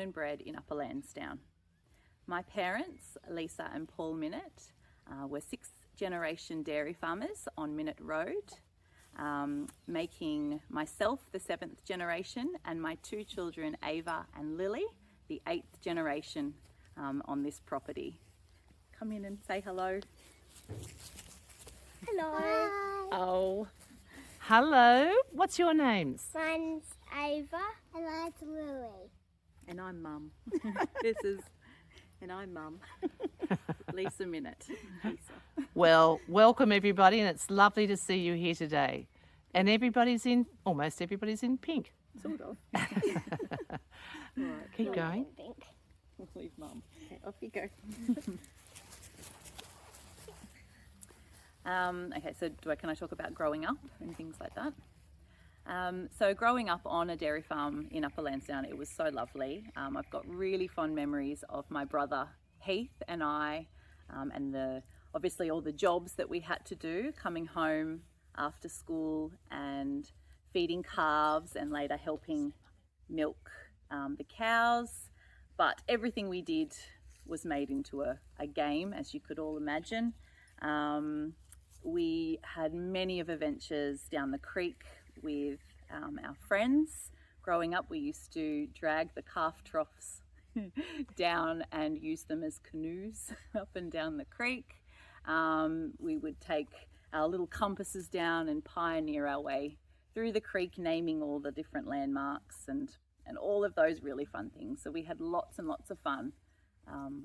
born and bred in Upper Lansdowne. My parents, Lisa and Paul Minnett, were sixth-generation dairy farmers on Minnett Road, making myself the seventh generation and my two children, Ava and Lily, the eighth generation on this property. Come in and say hello. Hello. Hi. Oh. Hello. What's your names? Mine's Ava. And that's Lily. And I'm Mum. And I'm Mum. Lisa Minnett. Lisa. Well, welcome everybody, and it's lovely to see you here today. And almost everybody's in pink. Sort of. Right. Keep going. Pink. We'll leave Mum. Okay, off you go. Okay, so can I talk about growing up and things like that? So growing up on a dairy farm in Upper Lansdowne, it was so lovely. I've got really fond memories of my brother Heath and I, and obviously all the jobs that we had to do, coming home after school and feeding calves and later helping milk the cows. But everything we did was made into a game, as you could all imagine. We had many of adventures down the creek with our friends. Growing up, we used to drag the calf troughs down and use them as canoes up and down the creek. We would take our little compasses down and pioneer our way through the creek, naming all the different landmarks and all of those really fun things. So we had lots and lots of fun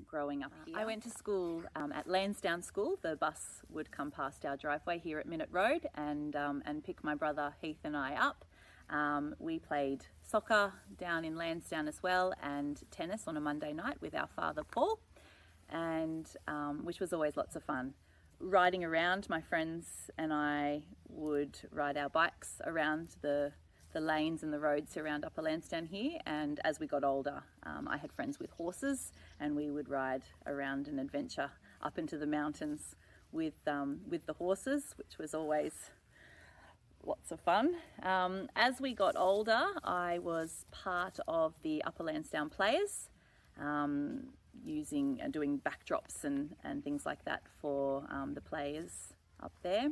growing up here. I went to school at Lansdowne School. The bus would come past our driveway here at Minnett Road and pick my brother Heath and I up. We played soccer down in Lansdowne as well, and tennis on a Monday night with our father Paul, and which was always lots of fun. Riding around, my friends and I would ride our bikes around the lanes and the roads around Upper Lansdowne here, and as we got older, I had friends with horses, and we would ride around and adventure up into the mountains with the horses, which was always lots of fun. As we got older, I was part of the Upper Lansdowne Players, doing backdrops and things like that for the players up there.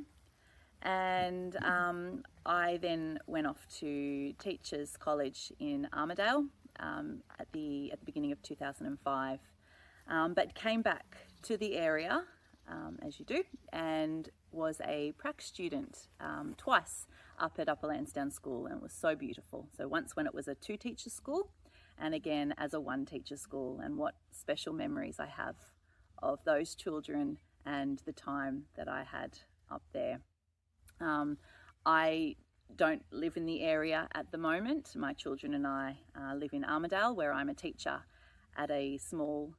And I then went off to Teachers College in Armidale at the beginning of 2005, but came back to the area, as you do, and was a prac student twice up at Upper Lansdowne School, and it was so beautiful. So once when it was a two-teacher school, and again as a one-teacher school, and what special memories I have of those children and the time that I had up there. I don't live in the area at the moment. My children and I live in Armidale, where I'm a teacher at a small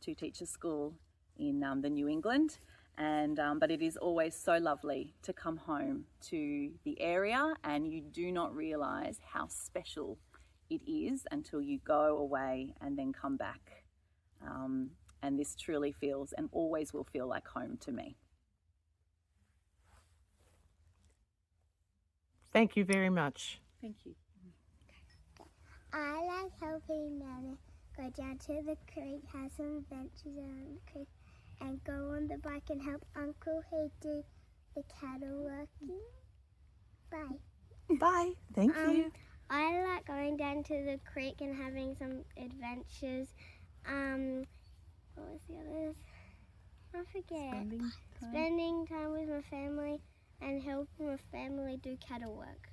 two-teacher school in the New England. And but it is always so lovely to come home to the area, and you do not realise how special it is until you go away and then come back. And this truly feels and always will feel like home to me. Thank you very much. Thank you. I like helping Nana go down to the creek, have some adventures around the creek, and go on the bike and help Uncle Hay do the cattle working. Bye. Bye. Thank you. I like going down to the creek and having some adventures. What was the others? I forget. Spending time with my family and helping my family do cattle work.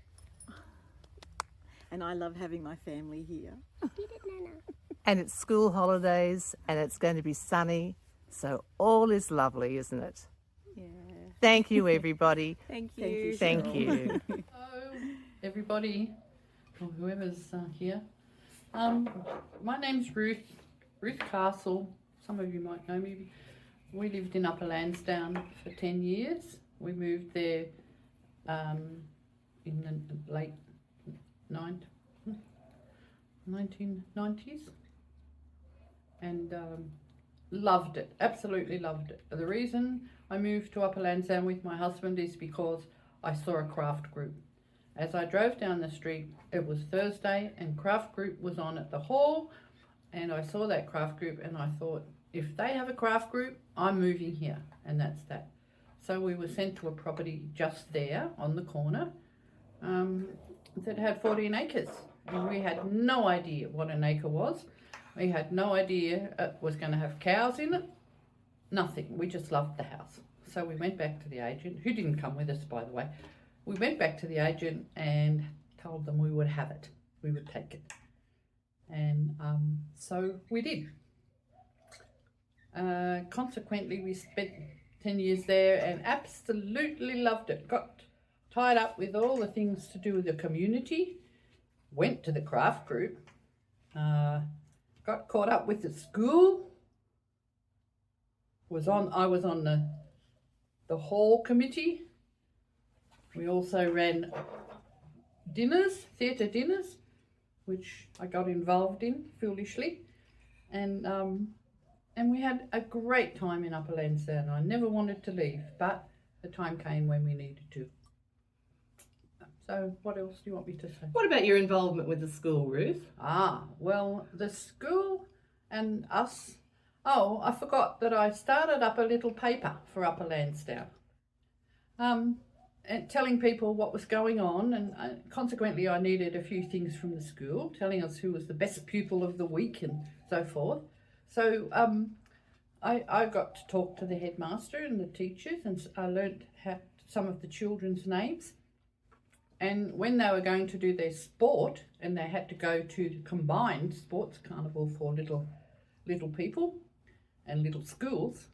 And I love having my family here. Did it, Nana? And it's school holidays, and it's going to be sunny, so all is lovely, isn't it? Yeah. Thank you, everybody. Thank you. Thank you. Hello, everybody, or whoever's here. My name's Ruth Castle. Some of you might know me. We lived in Upper Lansdowne for 10 years. We moved there in the late 1990s, and loved it, absolutely loved it. The reason I moved to Upper Lansdowne with my husband is because I saw a craft group. As I drove down the street, it was Thursday and craft group was on at the hall, and I saw that craft group and I thought, if they have a craft group, I'm moving here, and that's that. So we were sent to a property just there on the corner that had 14 acres, and we had no idea what an acre was. We had no idea it was going to have cows in it, nothing. We just loved the house. So we went back to the agent, who didn't come with us, by the way. We went back to the agent and told them we would have it, we would take it. And so we did. Consequently, we spent 10 years there and absolutely loved it. Got tied up with all the things to do with the community, went to the craft group, got caught up with the school, I was on the hall committee. We also ran dinners, theatre dinners, which I got involved in foolishly, and we had a great time in Upper Lansdowne. I never wanted to leave, but the time came when we needed to. So what else do you want me to say? What about your involvement with the school, Ruth? Well, the school and us. Oh, I forgot that I started up a little paper for Upper Lansdowne, and telling people what was going on, and consequently I needed a few things from the school, telling us who was the best pupil of the week and so forth. So I got to talk to the headmaster and the teachers, and I learnt some of the children's names. And when they were going to do their sport, and they had to go to the combined sports carnival for little people and little schools,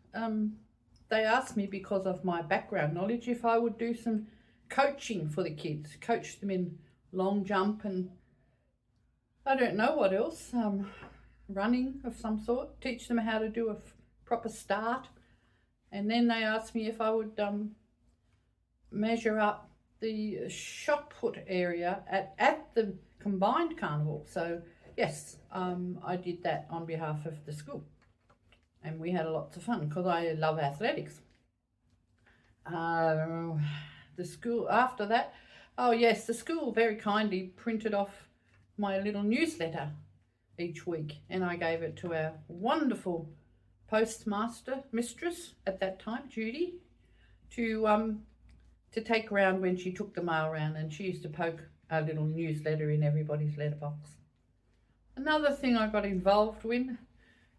they asked me, because of my background knowledge, if I would do some coaching for the kids, coach them in long jump and I don't know what else, running of some sort, teach them how to do a proper start. And then they asked me if I would measure up the shot put area at the combined carnival. So yes, I did that on behalf of the school, and we had lots of fun because I love athletics. The school after that, oh yes, the school very kindly printed off my little newsletter each week, and I gave it to our wonderful postmaster mistress at that time, Judy, to take around when she took the mail around, and she used to poke a little newsletter in everybody's letterbox. Another thing I got involved with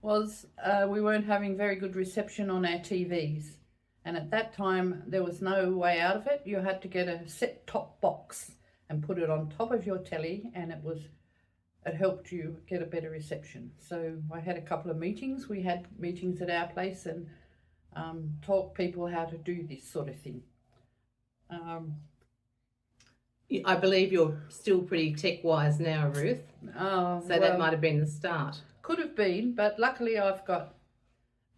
was we weren't having very good reception on our TVs, and at that time there was no way out of it. You had to get a set-top box and put it on top of your telly, and it helped you get a better reception. So I had a couple of meetings. We had meetings at our place and taught people how to do this sort of thing. I believe you're still pretty tech-wise now, Ruth. So that might have been the start. Could have been, but luckily I've got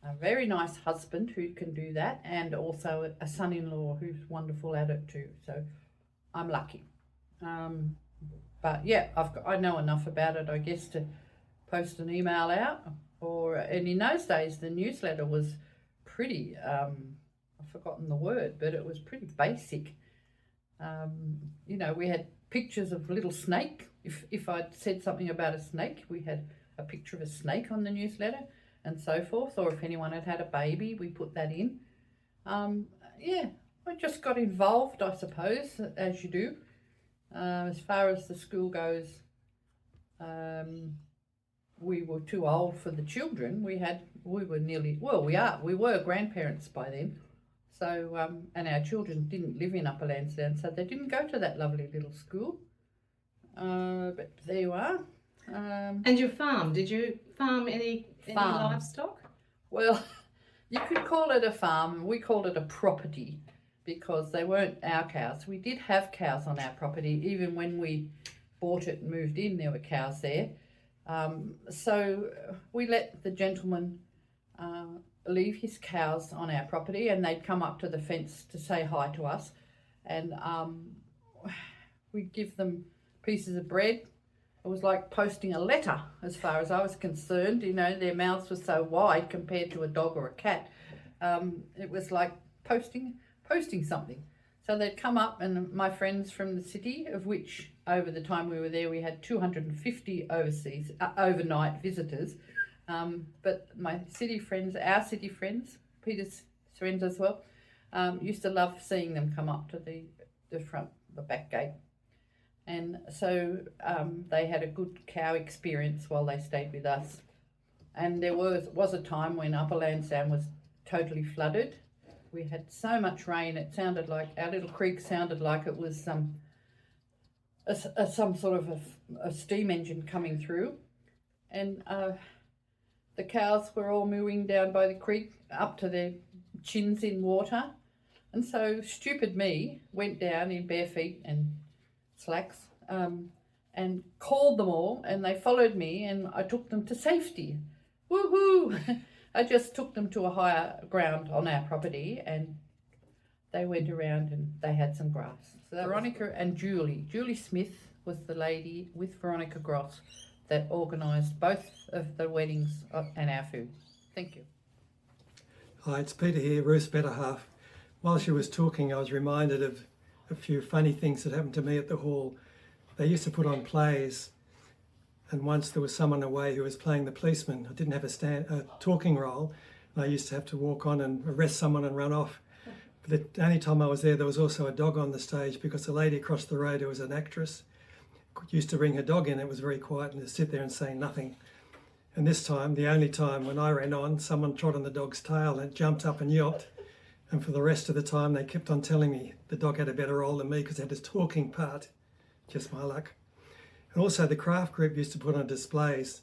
a very nice husband who can do that, and also a son-in-law who's wonderful at it too. So I'm lucky. But yeah, I know enough about it, I guess, to post an email out. And in those days, the newsletter was pretty, I've forgotten the word, but it was pretty basic. We had pictures of little snake. If I'd said something about a snake, we had a picture of a snake on the newsletter and so forth. Or if anyone had a baby, we put that in. I just got involved, I suppose, as you do. As far as the school goes, we were too old for the children. We were grandparents by then. So, and our children didn't live in Upper Lansdowne, so they didn't go to that lovely little school. But there you are. And your farm, did you farm any livestock? Well, you could call it a farm. We called it a property because they weren't our cows. We did have cows on our property. Even when we bought it and moved in, there were cows there. So we let the gentleman leave his cows on our property, and they'd come up to the fence to say hi to us, and we'd give them pieces of bread. It was like posting a letter as far as I was concerned. Their mouths were so wide compared to a dog or a cat. It was like posting something. So they'd come up, and my friends from the city, of which over the time we were there we had 250 overnight visitors, but my city friends, our city friends, Peter's friends as well, used to love seeing them come up to the back gate. And so they had a good cow experience while they stayed with us. And there was a time when Upper Lansdowne was totally flooded. We had so much rain, it sounded like, our little creek sounded like it was some sort of a steam engine coming through. And the cows were all mooing down by the creek up to their chins in water. And so stupid me went down in bare feet and slacks and called them all, and they followed me, and I took them to safety. Woohoo! I just took them to a higher ground on our property, and they went around and they had some grass. So Veronica and Julie Smith was the lady with Veronica Gross that organised both of the weddings and our food. Thank you. Hi, it's Peter here, Ruth's better half. While she was talking, I was reminded of a few funny things that happened to me at the hall. They used to put on plays, and once there was someone away who was playing the policeman. I didn't have a talking role, and I used to have to walk on and arrest someone and run off. But the only time I was there was also a dog on the stage, because the lady across the road, who was an actress, used to bring her dog in. It was very quiet and to sit there and say nothing. And this time, the only time when I ran on, someone trod on the dog's tail and it jumped up and yelped. And for the rest of the time, they kept on telling me the dog had a better role than me because it had this talking part. Just my luck. And also the craft group used to put on displays.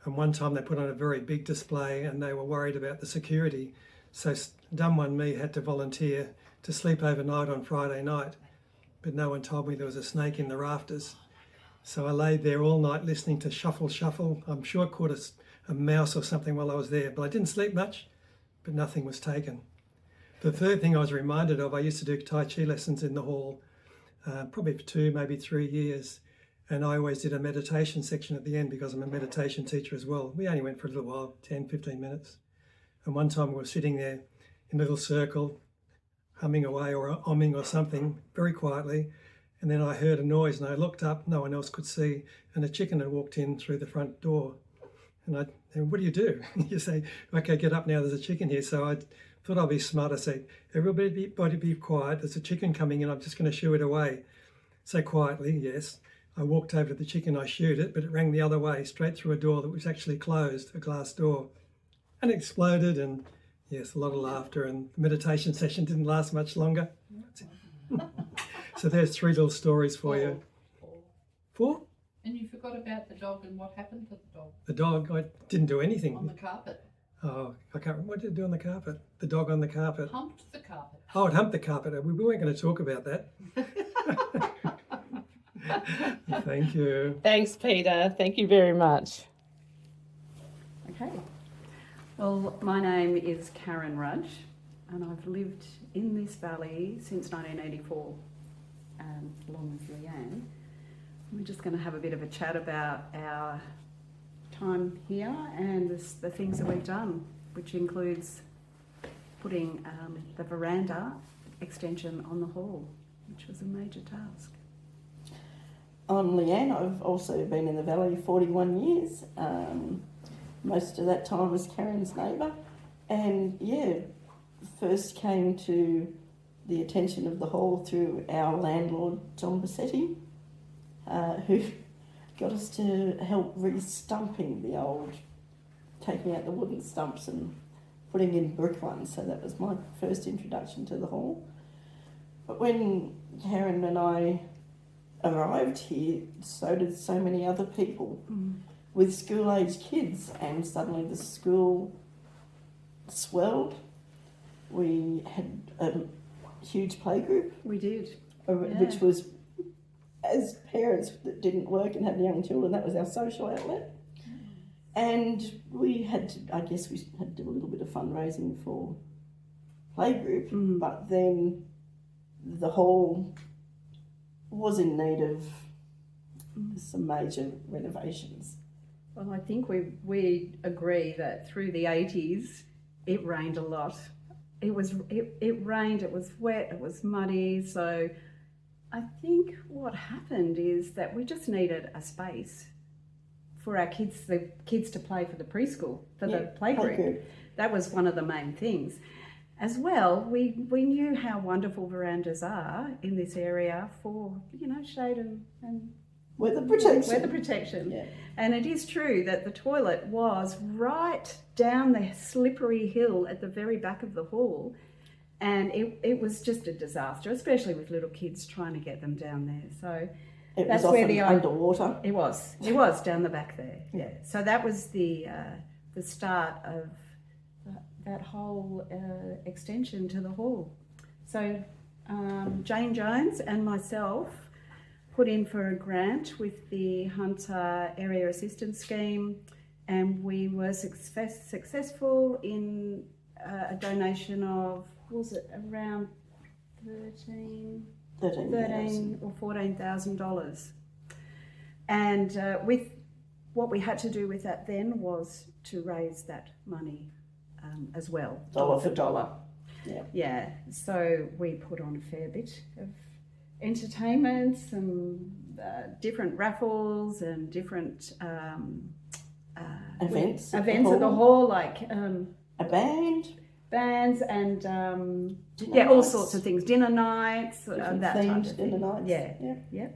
And one time they put on a very big display and they were worried about the security. So dumb one me had to volunteer to sleep overnight on Friday night. But no one told me there was a snake in the rafters. So I laid there all night listening to Shuffle Shuffle. I'm sure I caught a mouse or something while I was there, but I didn't sleep much, but nothing was taken. The third thing I was reminded of, I used to do Tai Chi lessons in the hall, probably for 2, maybe 3 years. And I always did a meditation section at the end because I'm a meditation teacher as well. We only went for a little while, 10, 15 minutes. And one time we were sitting there in a little circle, humming away or humming or something very quietly. And then I heard a noise and I looked up, no one else could see, and a chicken had walked in through the front door. And what do? You say, okay, get up now, there's a chicken here. So I thought I'd be smart. I said, everybody be quiet, there's a chicken coming in, I'm just going to shoo it away. So quietly, yes, I walked over to the chicken, I shooed it, but it rang the other way, straight through a door that was actually closed, a glass door. And it exploded, and yes, a lot of laughter, and the meditation session didn't last much longer. So there's 3 little stories for you. 4? And you forgot about the dog and what happened to the dog. The dog, I didn't do anything. On the carpet. Oh, I can't remember. What did it do on the carpet? The dog on the carpet. Humped the carpet. Oh, it humped the carpet. We weren't going to talk about that. Thank you. Thanks, Peter. Thank you very much. Okay. Well, my name is Karen Rudge, and I've lived in this valley since 1984, along with Leanne. We're just going to have a bit of a chat about our time here and the things that we've done, which includes putting the veranda extension on the hall, which was a major task. I'm Leanne. I've also been in the valley 41 years. Most of that time was Karen's neighbour, and first came to the attention of the hall through our landlord John Bassetti, who got us to help re-stumping the old, taking out the wooden stumps and putting in brick ones. So that was my first introduction to the hall. But when Karen and I arrived here, so did so many other people with school-age kids, and suddenly the school swelled. We had a huge playgroup. We did. Which was, as parents that didn't work and had young children, that was our social outlet. And we had to, I guess we had to do a little bit of fundraising for playgroup, but then the hall was in need of some major renovations. Well, I think we agree that through the 80s it rained a lot, it rained, it was wet, it was muddy. So I think what happened is that we just needed a space for our kids, the kids to play for the preschool, for the playgroup. That was one of the main things. As well, we knew how wonderful verandas are in this area for, you know, shade and weather protection. Weather protection. Yeah. And it is true that the toilet was right down the slippery hill at the very back of the hall. And it was just a disaster, especially with little kids trying to get them down there. So it that's was where often the underwater. It was down the back there. Yeah. So that was the start of that whole extension to the hall. So Jane Jones and myself put in for a grant with the Hunter Area Assistance Scheme, and we were successful in a donation of, was it around $13 or $14,000. And with what we had to do with that then was to raise that money as well, Dollar for dollar. Yeah. Yeah. So we put on a fair bit of entertainments and different raffles and different events at the hall, like a bands and all sorts of things, dinner nights, that type of dinner nights. Yeah.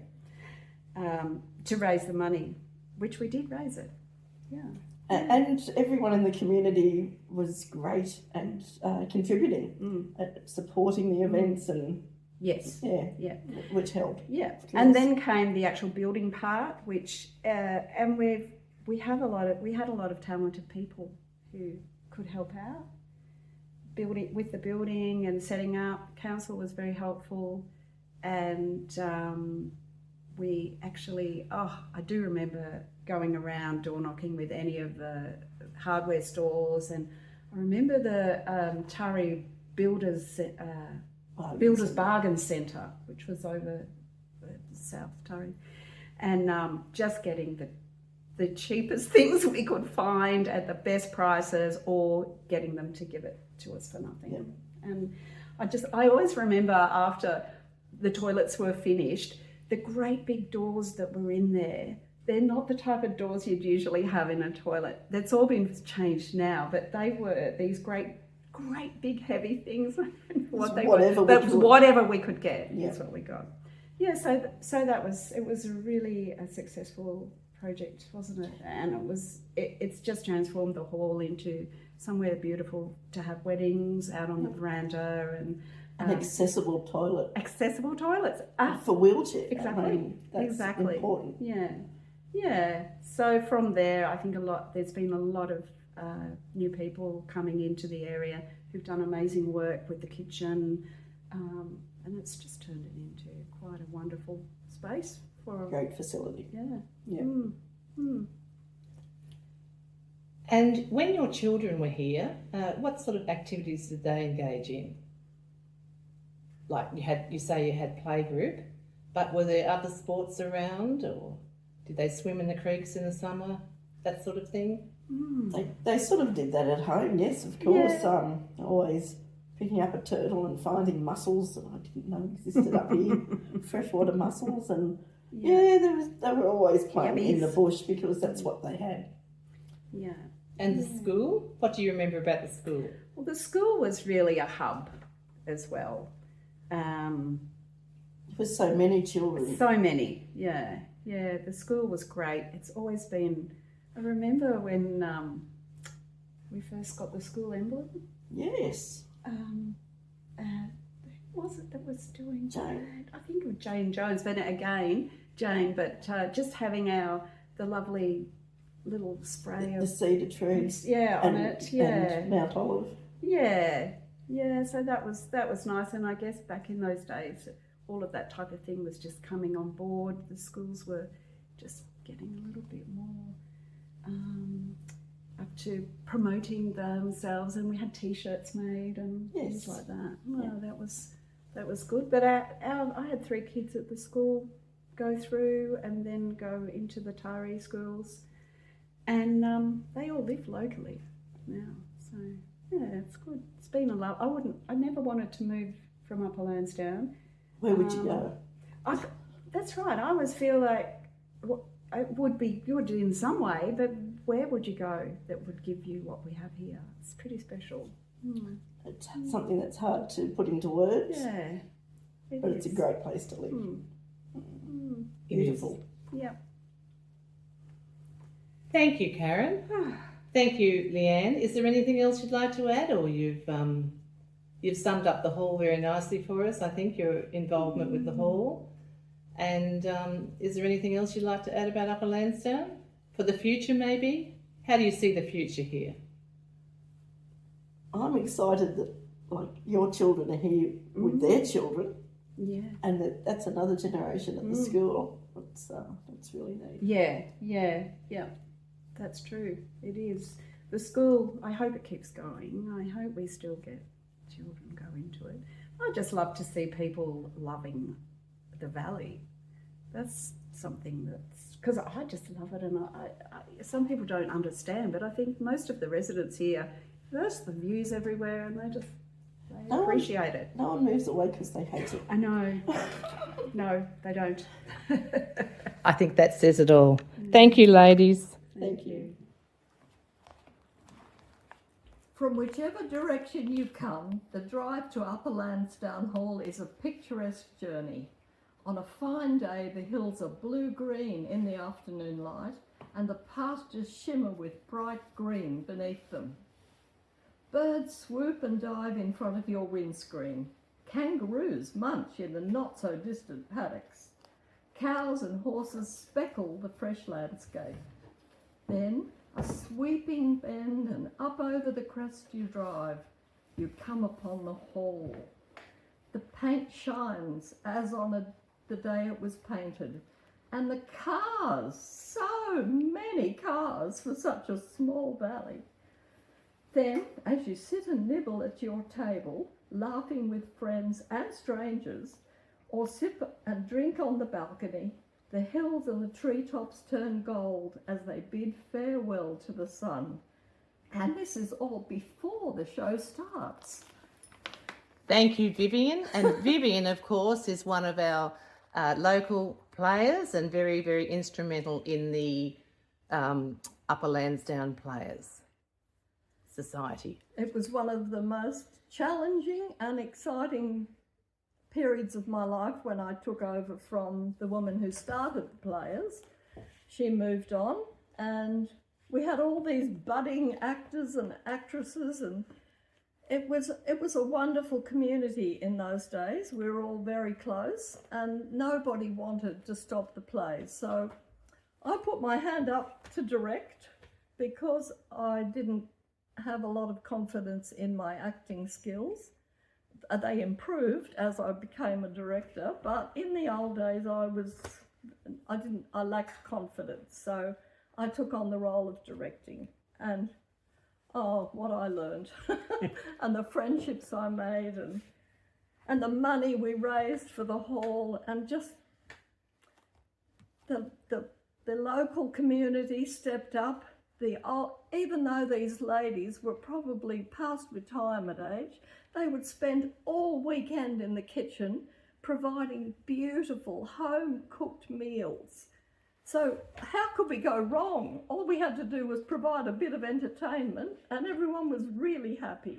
To raise the money, which we did raise it. Yeah. And everyone in the community was great and contributing, supporting the events and yes, which helped. Yeah, and then came the actual building part, which and we had a lot of talented people who could help out with the building and setting up. Council was very helpful, and we actually, I do remember going around door knocking with any of the hardware stores, and I remember the Tari Builders Bargain Centre, which was over South Tari, and just getting the cheapest things we could find at the best prices, or getting them to give it to us for nothing. Yeah. And I always remember after the toilets were finished, the great big doors that were in there. They're not the type of doors you'd usually have in a toilet. That's all been changed now, but they were these great big heavy things. Whatever we could get is what we got. Yeah, so it was really a successful project, wasn't it? And it's just transformed the hall into somewhere beautiful to have weddings out on the veranda, and an accessible toilet. Accessible toilets. For wheelchairs. Exactly. I mean, that's important. Yeah. So from there, I think there's been a lot of new people coming into the area who've done amazing work with the kitchen, and it's just turned it into quite a wonderful space for a great facility. Yeah. And when your children were here, what sort of activities did they engage in? Like you say you had playgroup, but were there other sports around, or did they swim in the creeks in the summer, that sort of thing? They sort of did that at home, yes, of course. Yeah. Always picking up a turtle and finding mussels that I didn't know existed up here, freshwater mussels, and they were always playing in the bush because that's what they had. Yeah. And the school? What do you remember about the school? Well, the school was really a hub as well. For so many children. So many, yeah. The school was great. It's always been. I remember when we first got the school emblem. Yes. Who was it that was doing Jane? I think it was Jane Jones, but again, Jane. But just having the lovely little spray the cedar trees. On it. Yeah. And Mount Olive. Yeah. So that was nice, and I guess back in those days, all of that type of thing was just coming on board. The schools were just getting a little bit more up to promoting themselves, and we had T-shirts made and things like that. That was good. But I had 3 kids at the school go through and then go into the Tari schools, and they all live locally now. So yeah, it's good. It's been a love. I never wanted to move from Upper Lansdowne. Where would you go? That's right. I always feel like it would be good in some way, but where would you go that would give you what we have here? It's pretty special. It's something that's hard to put into words, Yeah. but it's a great place to live. Beautiful. Yeah. Thank you, Karen. Thank you, Leanne. Is there anything else you'd like to add, or you've summed up the hall very nicely for us? I think your involvement with the hall. And is there anything else you'd like to add about Upper Lansdowne for the future, maybe? How do you see the future here? I'm excited that your children are here with their children, and that's another generation at the school. It's really neat. Yeah. That's true. It is. The school, I hope it keeps going. I hope we still get children go into it. I just love to see people loving the valley. That's something that's, because I just love it, and I some people don't understand, but I think most of the residents here, there's the views everywhere, and they appreciate it. No one moves away because they hate it. I know. No, they don't. I think that says it all. Thank you, ladies. Thank you. From whichever direction you come, the drive to Upper Lansdowne Hall is a picturesque journey. On a fine day, the hills are blue-green in the afternoon light, and the pastures shimmer with bright green beneath them. Birds swoop and dive in front of your windscreen. Kangaroos munch in the not-so-distant paddocks. Cows and horses speckle the fresh landscape. Then, a sweeping bend, and up over the crest you drive. You come upon the hall. The paint shines as on the day it was painted. And the cars, so many cars for such a small valley. Then, as you sit and nibble at your table, laughing with friends and strangers, or sip and drink on the balcony, the hills and the treetops turn gold as they bid farewell to the sun. And this is all before the show starts. Thank you, Vivian. And Vivian, of course, is one of our local players and very, very instrumental in the Upper Lansdowne Players Society. It was one of the most challenging and exciting periods of my life when I took over from the woman who started the Players. She moved on, and we had all these budding actors and actresses, and it was a wonderful community in those days. We were all very close, and nobody wanted to stop the plays. So I put my hand up to direct because I didn't have a lot of confidence in my acting skills. They improved as I became a director, but in the old days I lacked confidence. So I took on the role of directing, and what I learned and the friendships I made, and the money we raised for the hall, and just the local community stepped up. Even though these ladies were probably past retirement age, they would spend all weekend in the kitchen providing beautiful home-cooked meals. So how could we go wrong? All we had to do was provide a bit of entertainment, and everyone was really happy.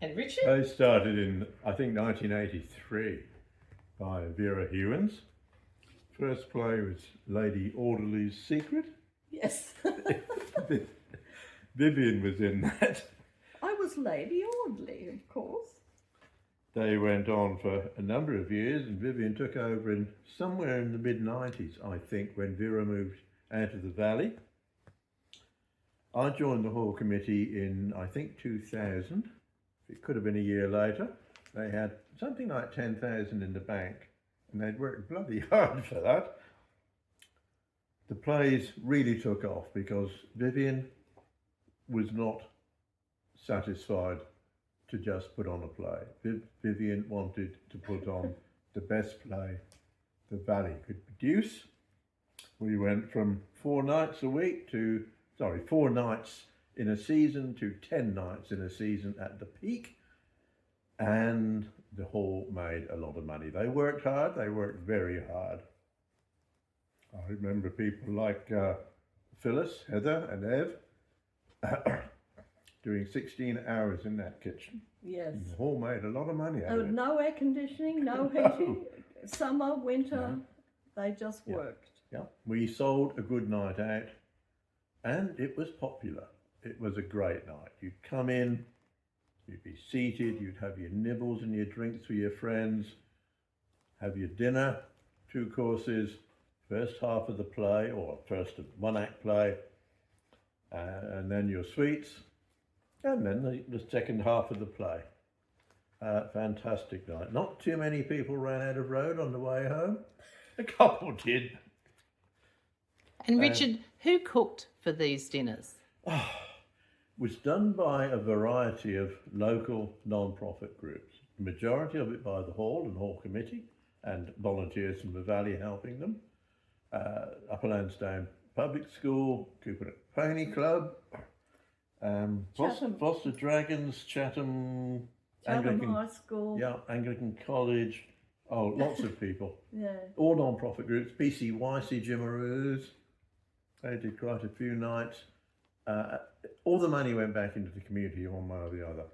And Richard? I started in, I think, 1983 by Vera Hewins. First play was Lady Orderly's Secret. Yes. Vivian was in that. I was Lady Audley, of course. They went on for a number of years, and Vivian took over in somewhere in the mid-90s, I think, when Vera moved out of the valley. I joined the hall committee in, I think, 2000. It could have been a year later. They had something like 10,000 in the bank, and they'd worked bloody hard for that. The plays really took off because Vivian was not satisfied to just put on a play. Vivian wanted to put on the best play the Valley could produce. We went from 4 nights in a season to 10 nights in a season at the peak, and the hall made a lot of money. They worked hard, they worked very hard. I remember people like Phyllis, Heather and Ev doing 16 hours in that kitchen. Yes. And the hall made a lot of money out of it. No air conditioning, no heating, summer, winter, they just worked. Yeah, we sold a good night out, and it was popular. It was a great night. You'd come in, you'd be seated, you'd have your nibbles and your drinks with your friends, have your dinner, 2 courses, first half of the play, or first one-act play, and then your sweets, and then the second half of the play. Fantastic night. Not too many people ran out of road on the way home. A couple did. And Richard, who cooked for these dinners? Was done by a variety of local non-profit groups. The majority of it by the Hall and Hall Committee and volunteers from the Valley helping them. Upper Lansdowne Public School, Cooper Pony Club, Foster Dragons, Chatham Anglican High School. Yeah, Anglican College. Oh, lots of people. Yeah. All non-profit groups. PCYC Jimaroos. They did quite a few nights. All the money went back into the community one way or the other.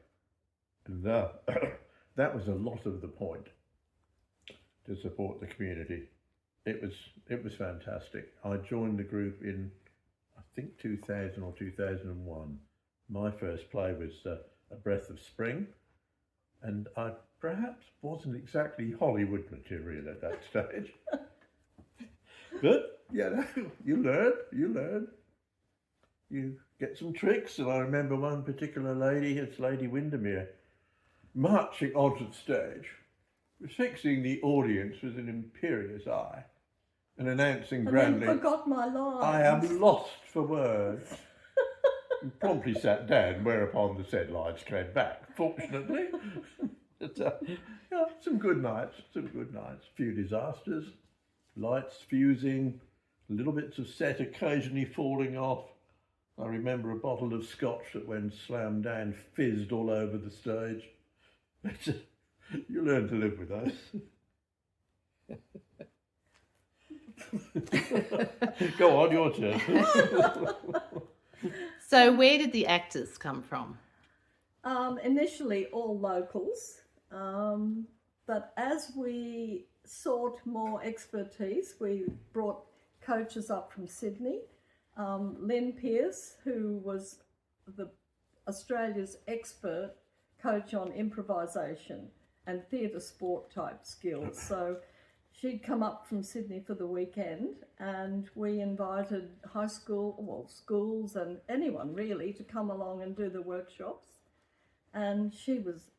And that was a lot of the point, to support the community. It was fantastic. I joined the group in, I think, 2000 or 2001. My first play was A Breath of Spring, and I perhaps wasn't exactly Hollywood material at that stage. But, you learn. You get some tricks, and I remember one particular lady, it's Lady Windermere, marching onto the stage, fixing the audience with an imperious eye, and announcing grandly, I forgot my lines. I am lost for words. And promptly sat down, whereupon the said lines came back, fortunately. Some good nights. A few disasters, lights fusing, little bits of set occasionally falling off. I remember a bottle of scotch that when slammed down fizzed all over the stage. You learn to live with those. Go on, your turn. So where did the actors come from? Initially all locals, but as we sought more expertise, we brought coaches up from Sydney. Lynn Pearce, who was Australia's expert coach on improvisation and theatre sport type skills. So she'd come up from Sydney for the weekend, and we invited schools and anyone really to come along and do the workshops. And she was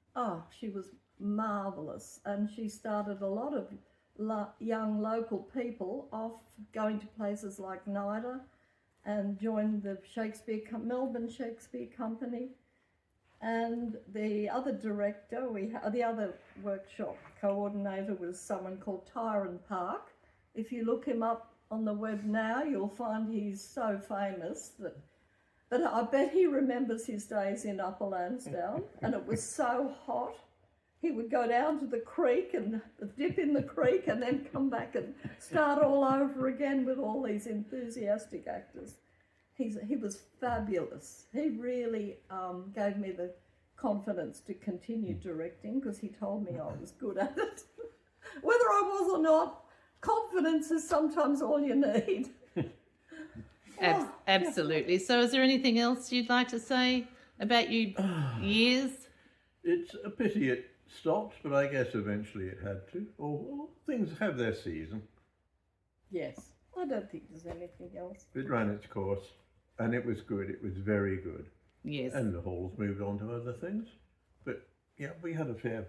marvellous, and she started a lot of young local people off going to places like NIDA and joined the Melbourne Shakespeare Company. And the other director, the other workshop coordinator was someone called Tyron Park. If you look him up on the web now, you'll find he's so famous but I bet he remembers his days in Upper Lansdowne, and it was so hot. He would go down to the creek and dip in the creek and then come back and start all over again with all these enthusiastic actors. He was fabulous. He really gave me the confidence to continue directing, because he told me I was good at it. Whether I was or not, confidence is sometimes all you need. Absolutely. So is there anything else you'd like to say about your years? It's a pity it stopped, but I guess eventually it had to. Or things have their season. Yes, I don't think there's anything else. It ran its course, and it was good. It was very good. Yes. And the halls moved on to other things. But yeah, we had a fair...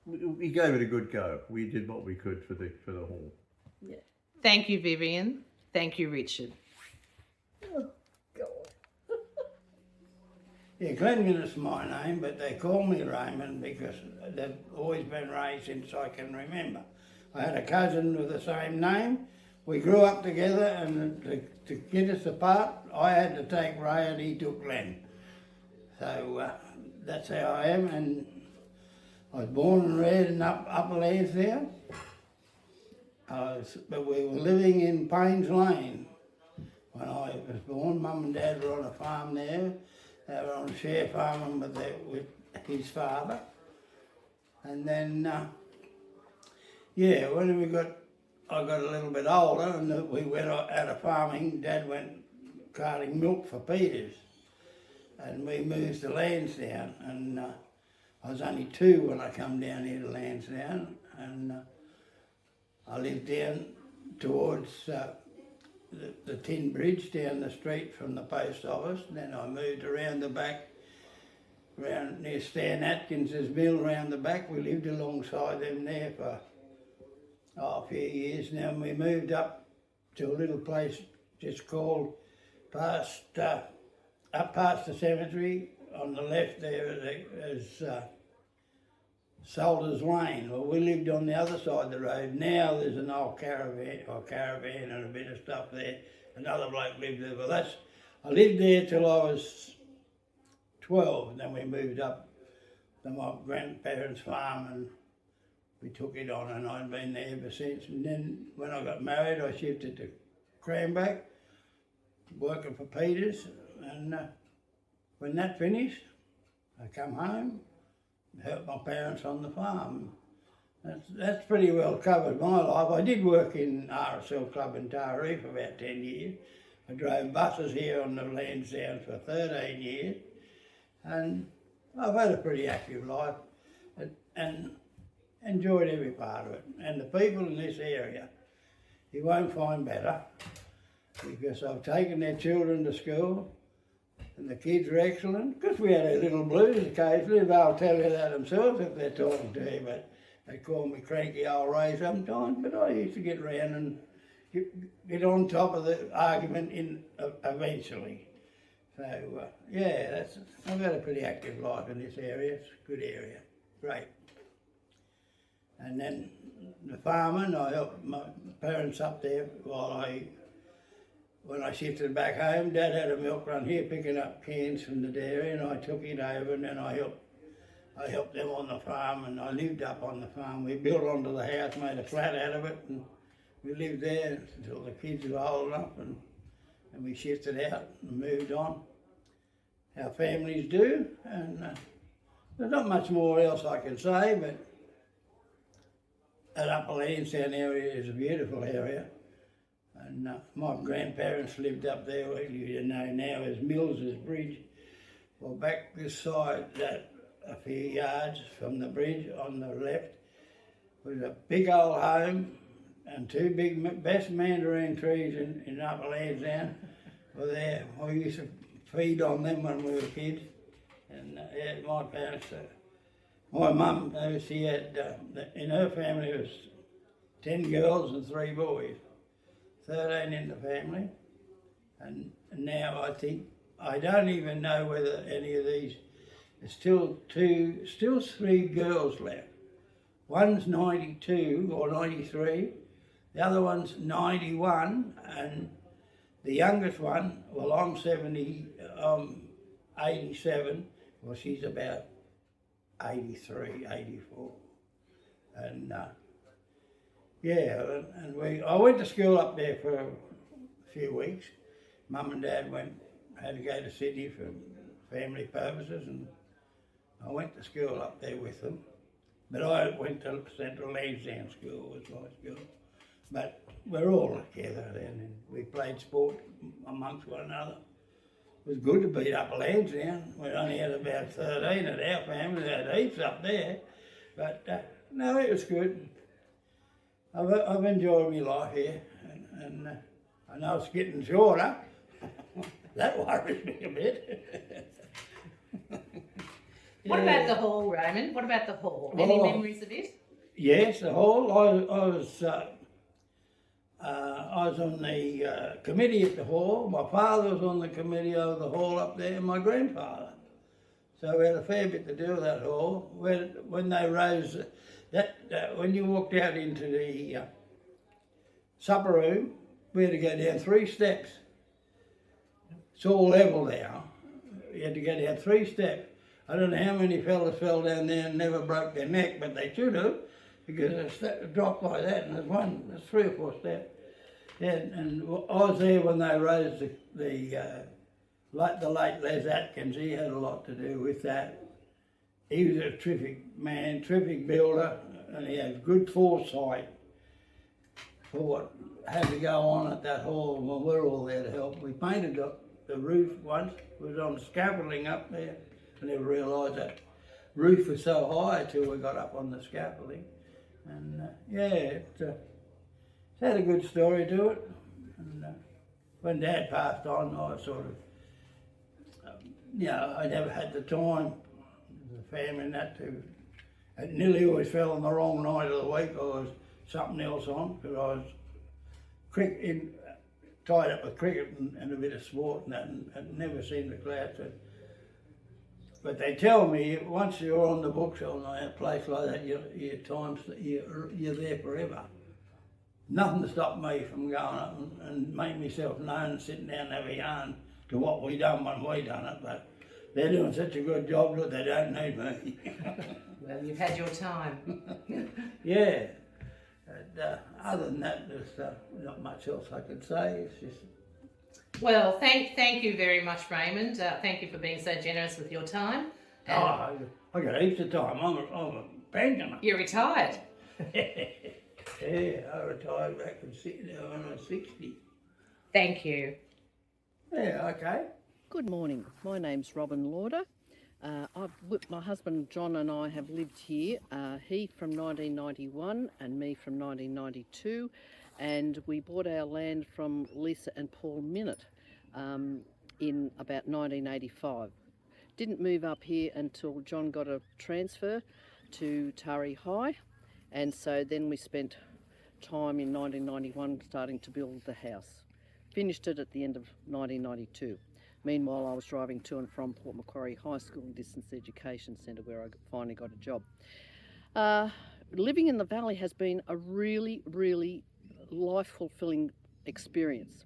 we gave it a good go. We did what we could for the hall. Yeah. Thank you, Vivian. Thank you, Richard. Oh, God. Yeah, Glengarry is my name, but they call me Raymond because they've always been Ray since I can remember. I had a cousin with the same name. We grew up together, and to get us apart, I had to take Ray and he took Glenn. So that's how I am, and I was born and reared in Upper Lansdowne. But we were living in Paynes Lane when I was born. Mum and Dad were on a farm there. They were on a share farming with his father. And then, when I got a little bit older and we went out of farming, Dad went carting milk for Peters. And we moved to Lansdowne, and I was only 2 when I come down here to Lansdowne, and I lived down towards the Tin Bridge down the street from the post office, and then I moved around the back, around near Stan Atkins's mill around the back. We lived alongside them there for a few years now, and we moved up to a little place just called up past the cemetery. On the left there is Soldiers Lane. Well, we lived on the other side of the road. Now there's an old caravan and a bit of stuff there. Another bloke lived there. But I lived there till I was 12, and then we moved up to my grandparents' farm and we took it on, and I'd been there ever since. And then when I got married, I shifted to Cranbrook, working for Peters, and when that finished, I come home, helped my parents on the farm. That's pretty well covered my life. I did work in RSL Club in Taree for about 10 years. I drove buses here on the Lansdowne for 13 years, and I've had a pretty active life and enjoyed every part of it. And the people in this area, you won't find better, because I've taken their children to school, and the kids are excellent. Because we had a little blues occasionally, they'll tell you that themselves if they're talking to you, but they call me cranky old Ray sometimes, but I used to get round and get on top of the argument eventually. So, I've had a pretty active life in this area. It's a good area, great. And then the farming, I helped my parents up there when I shifted back home. Dad had a milk run here picking up cans from the dairy, and I took it over, and then I helped them on the farm, and I lived up on the farm. We built onto the house, made a flat out of it, and we lived there until the kids were old enough, and we shifted out and moved on. Our families do, and there's not much more else I can say, but that Upper Lansdowne area is a beautiful area. And my grandparents lived up there, what you know now as Mills's Bridge. Well, back this side, a few yards from the bridge on the left, was a big old home and 2 big best mandarin trees in Upper Lansdowne were there. We used to feed on them when we were kids. And my parents, my mum, she had, in her family, it was 10 girls and 3 boys. 13 in the family, and now I don't even know whether any of these, there's still 3 girls left. One's 92 or 93, the other one's 91, and the youngest one, well, I'm 87, well, she's about 83, 84, and I went to school up there for a few weeks. Mum and Dad had to go to Sydney for family purposes, and I went to school up there with them. But I went to Central Lansdowne School, was my school. But we're all together then, and we played sport amongst one another. It was good to beat Upper Lansdowne. We only had about 13 at our family. They had heaps up there. But no, it was good. I've enjoyed my life here, and I know it's getting shorter. That worries me a bit. What about the hall, Raymond? What about the hall? Any memories of it? Yes, the hall. I was on the committee at the hall. My father was on the committee of the hall up there, and my grandfather. So we had a fair bit to do with that hall. When they rose, when you walked out into the supper room, we had to go down 3 steps. it's all level now. You had to go down 3 steps. I don't know how many fellas fell down there and never broke their neck, but they should have, because it dropped like that, and there's 3 or 4 steps. Yeah, and I was there when they raised the late Les Atkins. He had a lot to do with that. He was a terrific man, terrific builder, and he had good foresight for what had to go on at that hall when we were all there to help. We painted the roof once. It was on scaffolding up there. I never realised that roof was so high till we got up on the scaffolding. And yeah, it's had a good story to it. And when Dad passed on, I sort of, I never had the time, the family and that to, it nearly always fell on the wrong night of the week, or was something else on, because I was tied up with cricket and a bit of sport and that, and it never seemed to clash it. But they tell me once you're on the books on a place like that, you're there forever. Nothing to stop me from going up and make myself known and sitting down and have a yarn to what we done when we done it. But they're doing such a good job that they don't need me. Well, you've had your time. Yeah. Other than that, there's not much else I could say. It's just. Well, thank you very much, Raymond. Thank you for being so generous with your time. I got heaps of time. I'm a pensioner. You're retired. Yeah, I retired back when I was 60. Thank you. Yeah, okay. Good morning. My name's Robin Lauder. My husband John and I have lived here, he from 1991 and me from 1992, and we bought our land from Lisa and Paul Minnett in about 1985. Didn't move up here until John got a transfer to Tari High, and so then we spent time in 1991 starting to build the house. Finished it at the end of 1992. Meanwhile, I was driving to and from Port Macquarie High School and Distance Education Centre, where I finally got a job. Living in the valley has been a really, really life-fulfilling experience.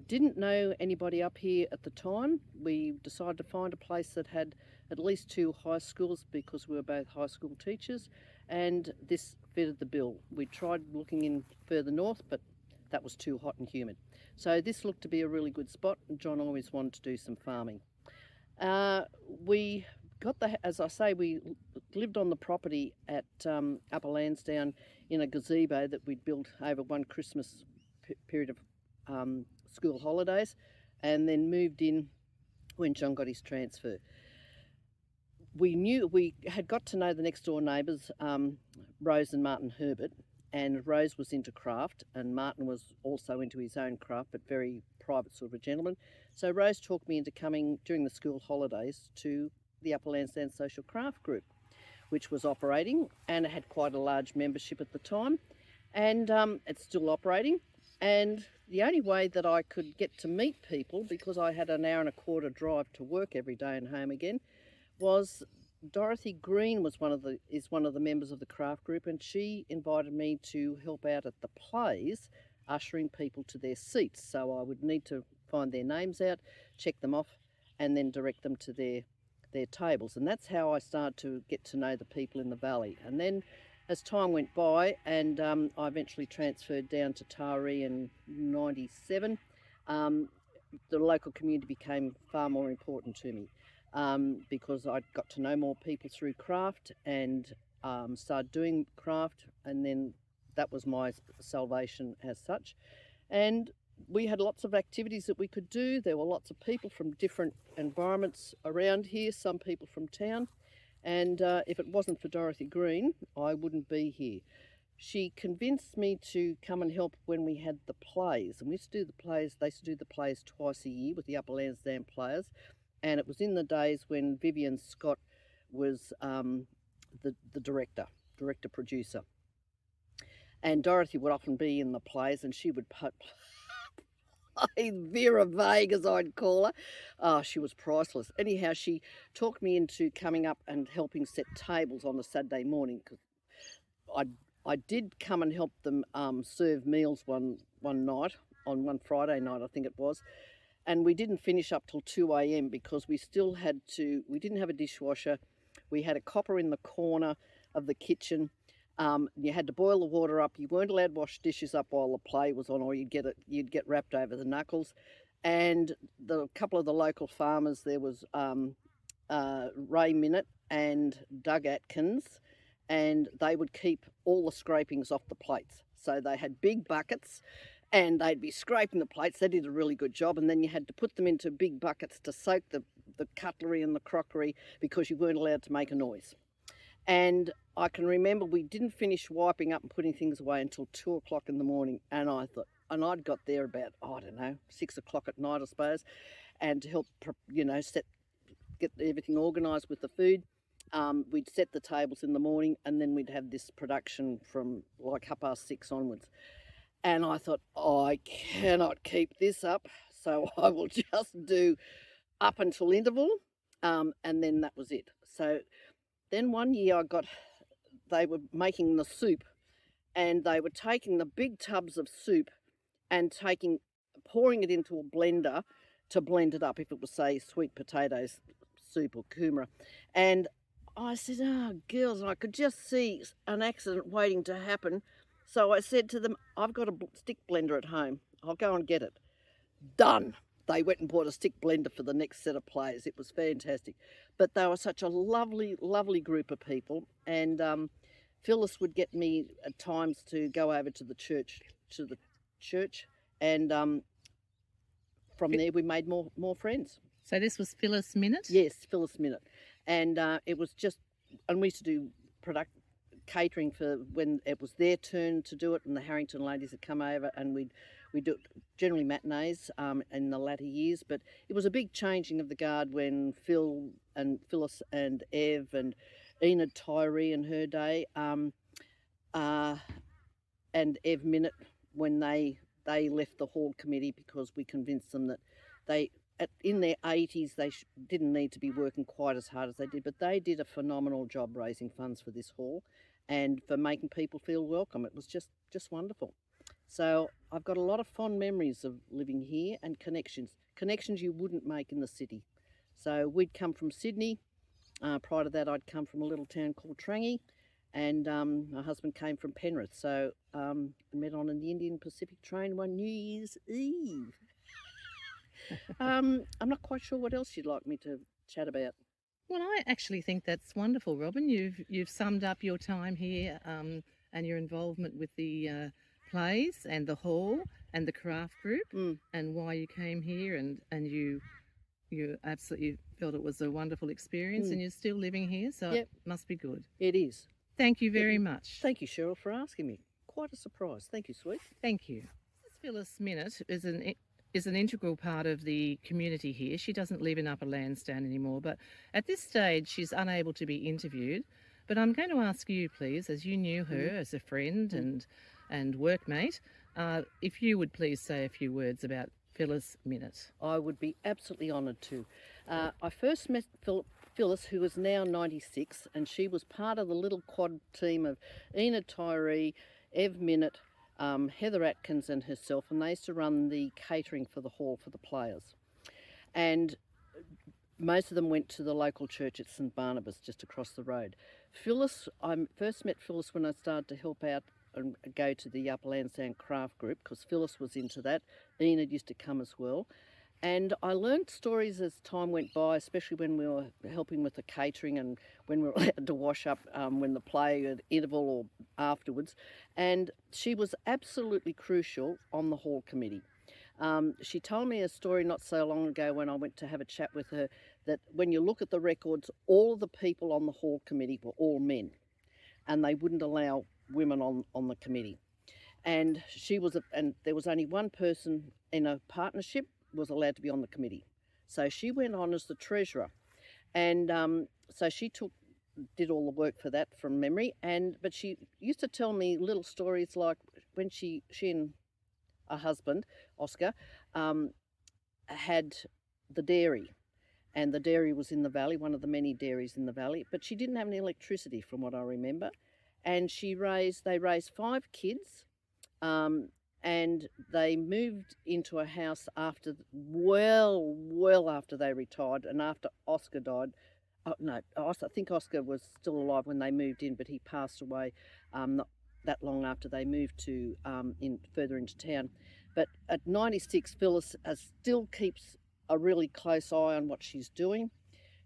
Didn't know anybody up here at the time. We decided to find a place that had at least 2 high schools because we were both high school teachers, and this fitted the bill. We tried looking in further north, but that was too hot and humid. So this looked to be a really good spot, and John always wanted to do some farming. We got as I say, we lived on the property at Upper Lansdowne in a gazebo that we'd built over one Christmas period of school holidays, and then moved in when John got his transfer. We had got to know the next door neighbours, Rose and Martin Herbert, and Rose was into craft and Martin was also into his own craft, but very private sort of a gentleman. So Rose talked me into coming during the school holidays to the Upper Lansdowne Social Craft Group, which was operating, and it had quite a large membership at the time, and it's still operating. And the only way that I could get to meet people, because I had an hour and a quarter drive to work every day and home again, was Dorothy Green is one of the members of the craft group, and she invited me to help out at the plays, ushering people to their seats. So I would need to find their names out, check them off, and then direct them to their tables. And that's how I started to get to know the people in the valley. And then as time went by, and I eventually transferred down to Taree in 97, the local community became far more important to me. Because I got to know more people through craft and started doing craft, and then that was my salvation as such. And we had lots of activities that we could do. There were lots of people from different environments around here, some people from town, and if it wasn't for Dorothy Green, I wouldn't be here. She convinced me to come and help when we had the plays, and we used to do the plays. They used to do the plays twice a year with the Upper Lansdowne players. And it was in the days when Vivian Scott was the director-producer. And Dorothy would often be in the plays, and she would play Vera Vague, as I'd call her. Oh, she was priceless. Anyhow, she talked me into coming up and helping set tables on a Saturday morning, because I did come and help them serve meals one night, on one Friday night I think it was. and we didn't finish up till 2 a.m. because we didn't have a dishwasher. We had a copper in the corner of the kitchen. You had to boil the water up. You weren't allowed to wash dishes up while the play was on, or you'd get wrapped over the knuckles. And a couple of the local farmers, there was Ray Minnett and Doug Atkins, and they would keep all the scrapings off the plates. So they had big buckets and they'd be scraping the plates. They did a really good job, and then you had to put them into big buckets to soak the cutlery and the crockery because you weren't allowed to make a noise. And I can remember we didn't finish wiping up and putting things away until 2 o'clock in the morning, and I'd got there about, I don't know, 6 o'clock at night, I suppose, and to help, get everything organised with the food. We'd set the tables in the morning, and then we'd have this production from like 6:30 onwards. And I thought, I cannot keep this up, so I will just do up until interval, and then that was it. So then one year they were making the soup, and they were taking the big tubs of soup and pouring it into a blender to blend it up, if it was, say, sweet potatoes soup or kumara. And I said, oh, girls, and I could just see an accident waiting to happen. So I said to them, I've got a stick blender at home. I'll go and get it. Done. They went and bought a stick blender for the next set of players. It was fantastic. But they were such a lovely, lovely group of people. And Phyllis would get me at times to go over to the church, and from there we made more friends. So this was Phyllis Minnett? Yes, Phyllis Minnett. And it was and we used to do catering for when it was their turn to do it, and the Harrington ladies would come over, and we'd do it generally matinees in the latter years. But it was a big changing of the guard when Phyllis and Ev and Enid Tyree in her day, and Ev Minnett when they left the hall committee because we convinced them that in their 80s they didn't need to be working quite as hard as they did, but they did a phenomenal job raising funds for this hall and for making people feel welcome. It was just wonderful. So I've got a lot of fond memories of living here, and connections you wouldn't make in the city. So we'd come from Sydney. Prior to that, I'd come from a little town called Trangie, and my husband came from Penrith. So we met on the Indian Pacific train one New Year's Eve. I'm not quite sure what else you'd like me to chat about. Well, I actually think that's wonderful, Robin. You've summed up your time here and your involvement with the plays and the hall and the craft group and why you came here, and you absolutely felt it was a wonderful experience, and you're still living here, so It must be good. It is. Thank you very much. Thank you, Cheryl, for asking me. Quite a surprise. Thank you, sweet. Thank you. Phyllis Minnett is an integral part of the community here. She doesn't live in Upper Lansdowne anymore, but at this stage she's unable to be interviewed. But I'm going to ask you, please, as you knew her as a friend and workmate, if you would please say a few words about Phyllis Minnett. I would be absolutely honoured to. I first met Phyllis, who is now 96, and she was part of the little quad team of Enid Tyree, Ev Minnett, Heather Atkins and herself, and they used to run the catering for the hall for the players. And most of them went to the local church at St Barnabas just across the road. I first met Phyllis when I started to help out and go to the Upper Lansdowne craft group, because Phyllis was into that. Enid used to come as well. And I learned stories as time went by, especially when we were helping with the catering and when we were allowed to wash up when the play at interval or afterwards. And she was absolutely crucial on the hall committee. She told me a story not so long ago when I went to have a chat with her, that when you look at the records, all of the people on the hall committee were all men, and they wouldn't allow women on the committee. And and there was only one person in a partnership was allowed to be on the committee. So she went on as the treasurer, and so she did all the work for that from memory. But she used to tell me little stories like when she and her husband Oscar had the dairy, and the dairy was in the valley, one of the many dairies in the valley. But she didn't have any electricity, from what I remember, and they raised 5 kids. and they moved into a house after, well after they retired and after Oscar died. Oh, no, I think Oscar was still alive when they moved in, but he passed away not that long after they moved to further into town. But at 96, Phyllis still keeps a really close eye on what she's doing.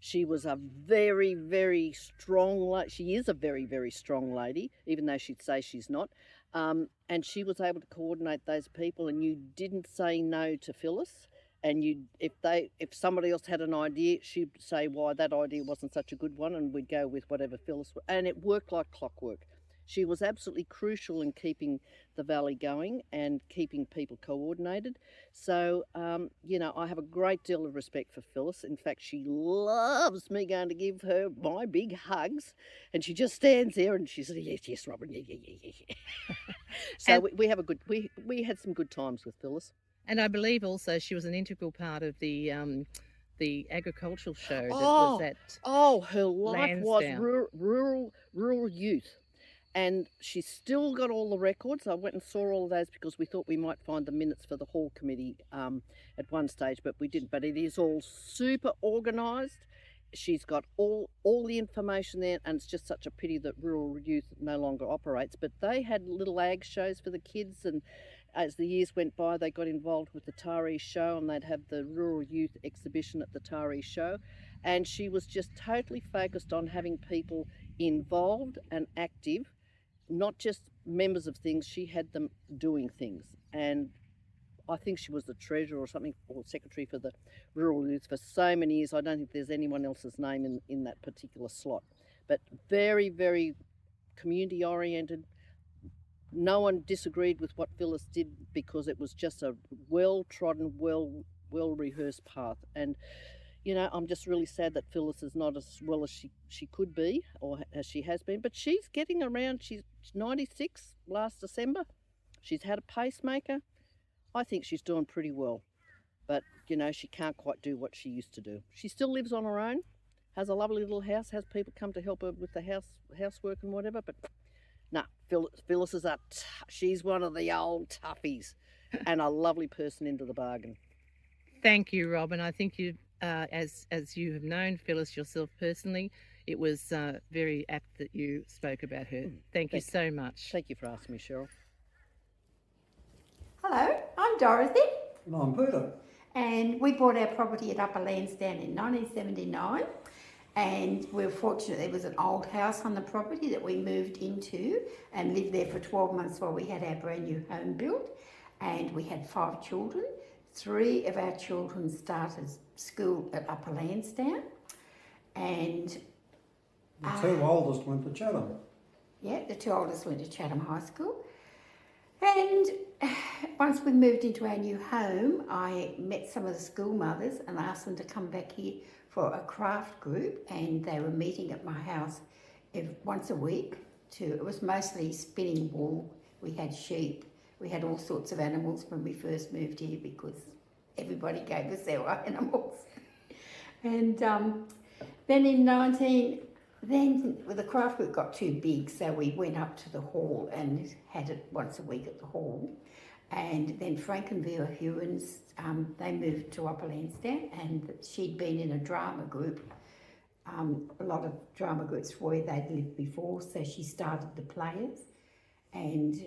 She was a very, very strong, she is a very, very strong lady, even though she'd say she's not. And she was able to coordinate those people, and you didn't say no to Phyllis. And if somebody else had an idea, she'd say why that idea wasn't such a good one, and we'd go with whatever Phyllis. And it worked like clockwork. She was absolutely crucial in keeping the valley going and keeping people coordinated. So, I have a great deal of respect for Phyllis. In fact, she loves me going to give her my big hugs, and she just stands there and she says, yes, Robin, yeah. So we have we had some good times with Phyllis. And I believe also she was an integral part of the agricultural show that was at her life Lansdowne. was rural youth. And she's still got all the records. I went and saw all of those because we thought we might find the minutes for the hall committee at one stage, but we didn't. But it is all super organised. She's got all the information there, and it's just such a pity that rural youth no longer operates. But they had little ag shows for the kids, and as the years went by, they got involved with the Taree show, and they'd have the rural youth exhibition at the Taree show. And she was just totally focused on having people involved and active, not just members of things. She had them doing things. And I think she was the treasurer or something, or secretary for the rural youth for so many years. I don't think there's anyone else's name in that particular slot. But very, very community oriented. No one disagreed with what Phyllis did because it was just a well-trodden, well-rehearsed path. And, I'm just really sad that Phyllis is not as well as she could be, or as she has been. But she's getting around. She's 96 last December. She's had a pacemaker. I think she's doing pretty well. But, she can't quite do what she used to do. She still lives on her own, has a lovely little house, has people come to help her with the housework and whatever, but no, Phyllis is she's one of the old toughies and a lovely person into the bargain. Thank you, Robin. I think you, as you have known Phyllis yourself personally, it was very apt that you spoke about her. Thank you so much. Thank you for asking me, Cheryl. Hello, I'm Dorothy. And I'm Peter. And we bought our property at Upper Lansdowne in 1979. And we were fortunate there was an old house on the property that we moved into and lived there for 12 months while we had our brand new home built. And we had 5 children. 3 of our children started school at Upper Lansdowne. And the 2 oldest went to Chatham. Yeah, the 2 oldest went to Chatham High School. And once we moved into our new home, I met some of the school mothers and asked them to come back here for a craft group, and they were meeting at my house once a week. It was mostly spinning wool. We had sheep. We had all sorts of animals when we first moved here because everybody gave us their animals. And then the craft group got too big, so we went up to the hall and had it once a week at the hall. And then Frank and Vera Hewins, they moved to Upper Lansdowne, and she'd been in a drama group, a lot of drama groups where they'd lived before, so she started the players. And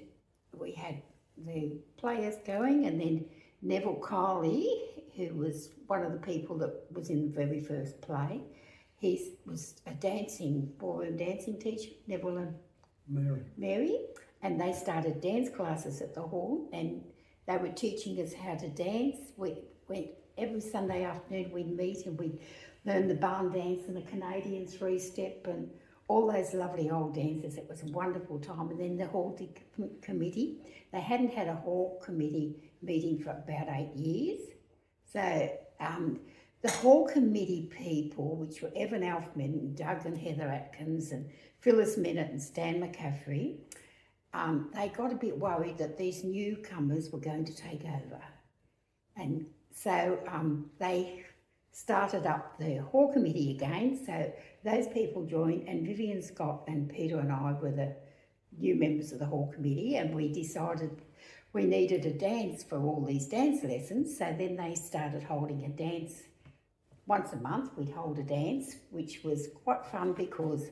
we had the players going, and then Neville Kiley, who was one of the people that was in the very first play, he was a ballroom dancing teacher, Neville and Mary, and they started dance classes at the hall, and they were teaching us how to dance. We went every Sunday afternoon, we'd meet and we'd learn the barn dance and the Canadian 3-step and all those lovely old dances. It was a wonderful time. And then the hall committee, they hadn't had a hall committee meeting for about 8 years. So the hall committee people, which were Evan Elfman, Doug and Heather Atkins and Phyllis Minnett and Stan McCaffrey, they got a bit worried that these newcomers were going to take over. And so they started up the hall committee again. So those people joined, and Vivian Scott and Peter and I were the new members of the hall committee, and we decided we needed a dance for all these dance lessons. So then they started holding a dance. Once a month we'd hold a dance, which was quite fun because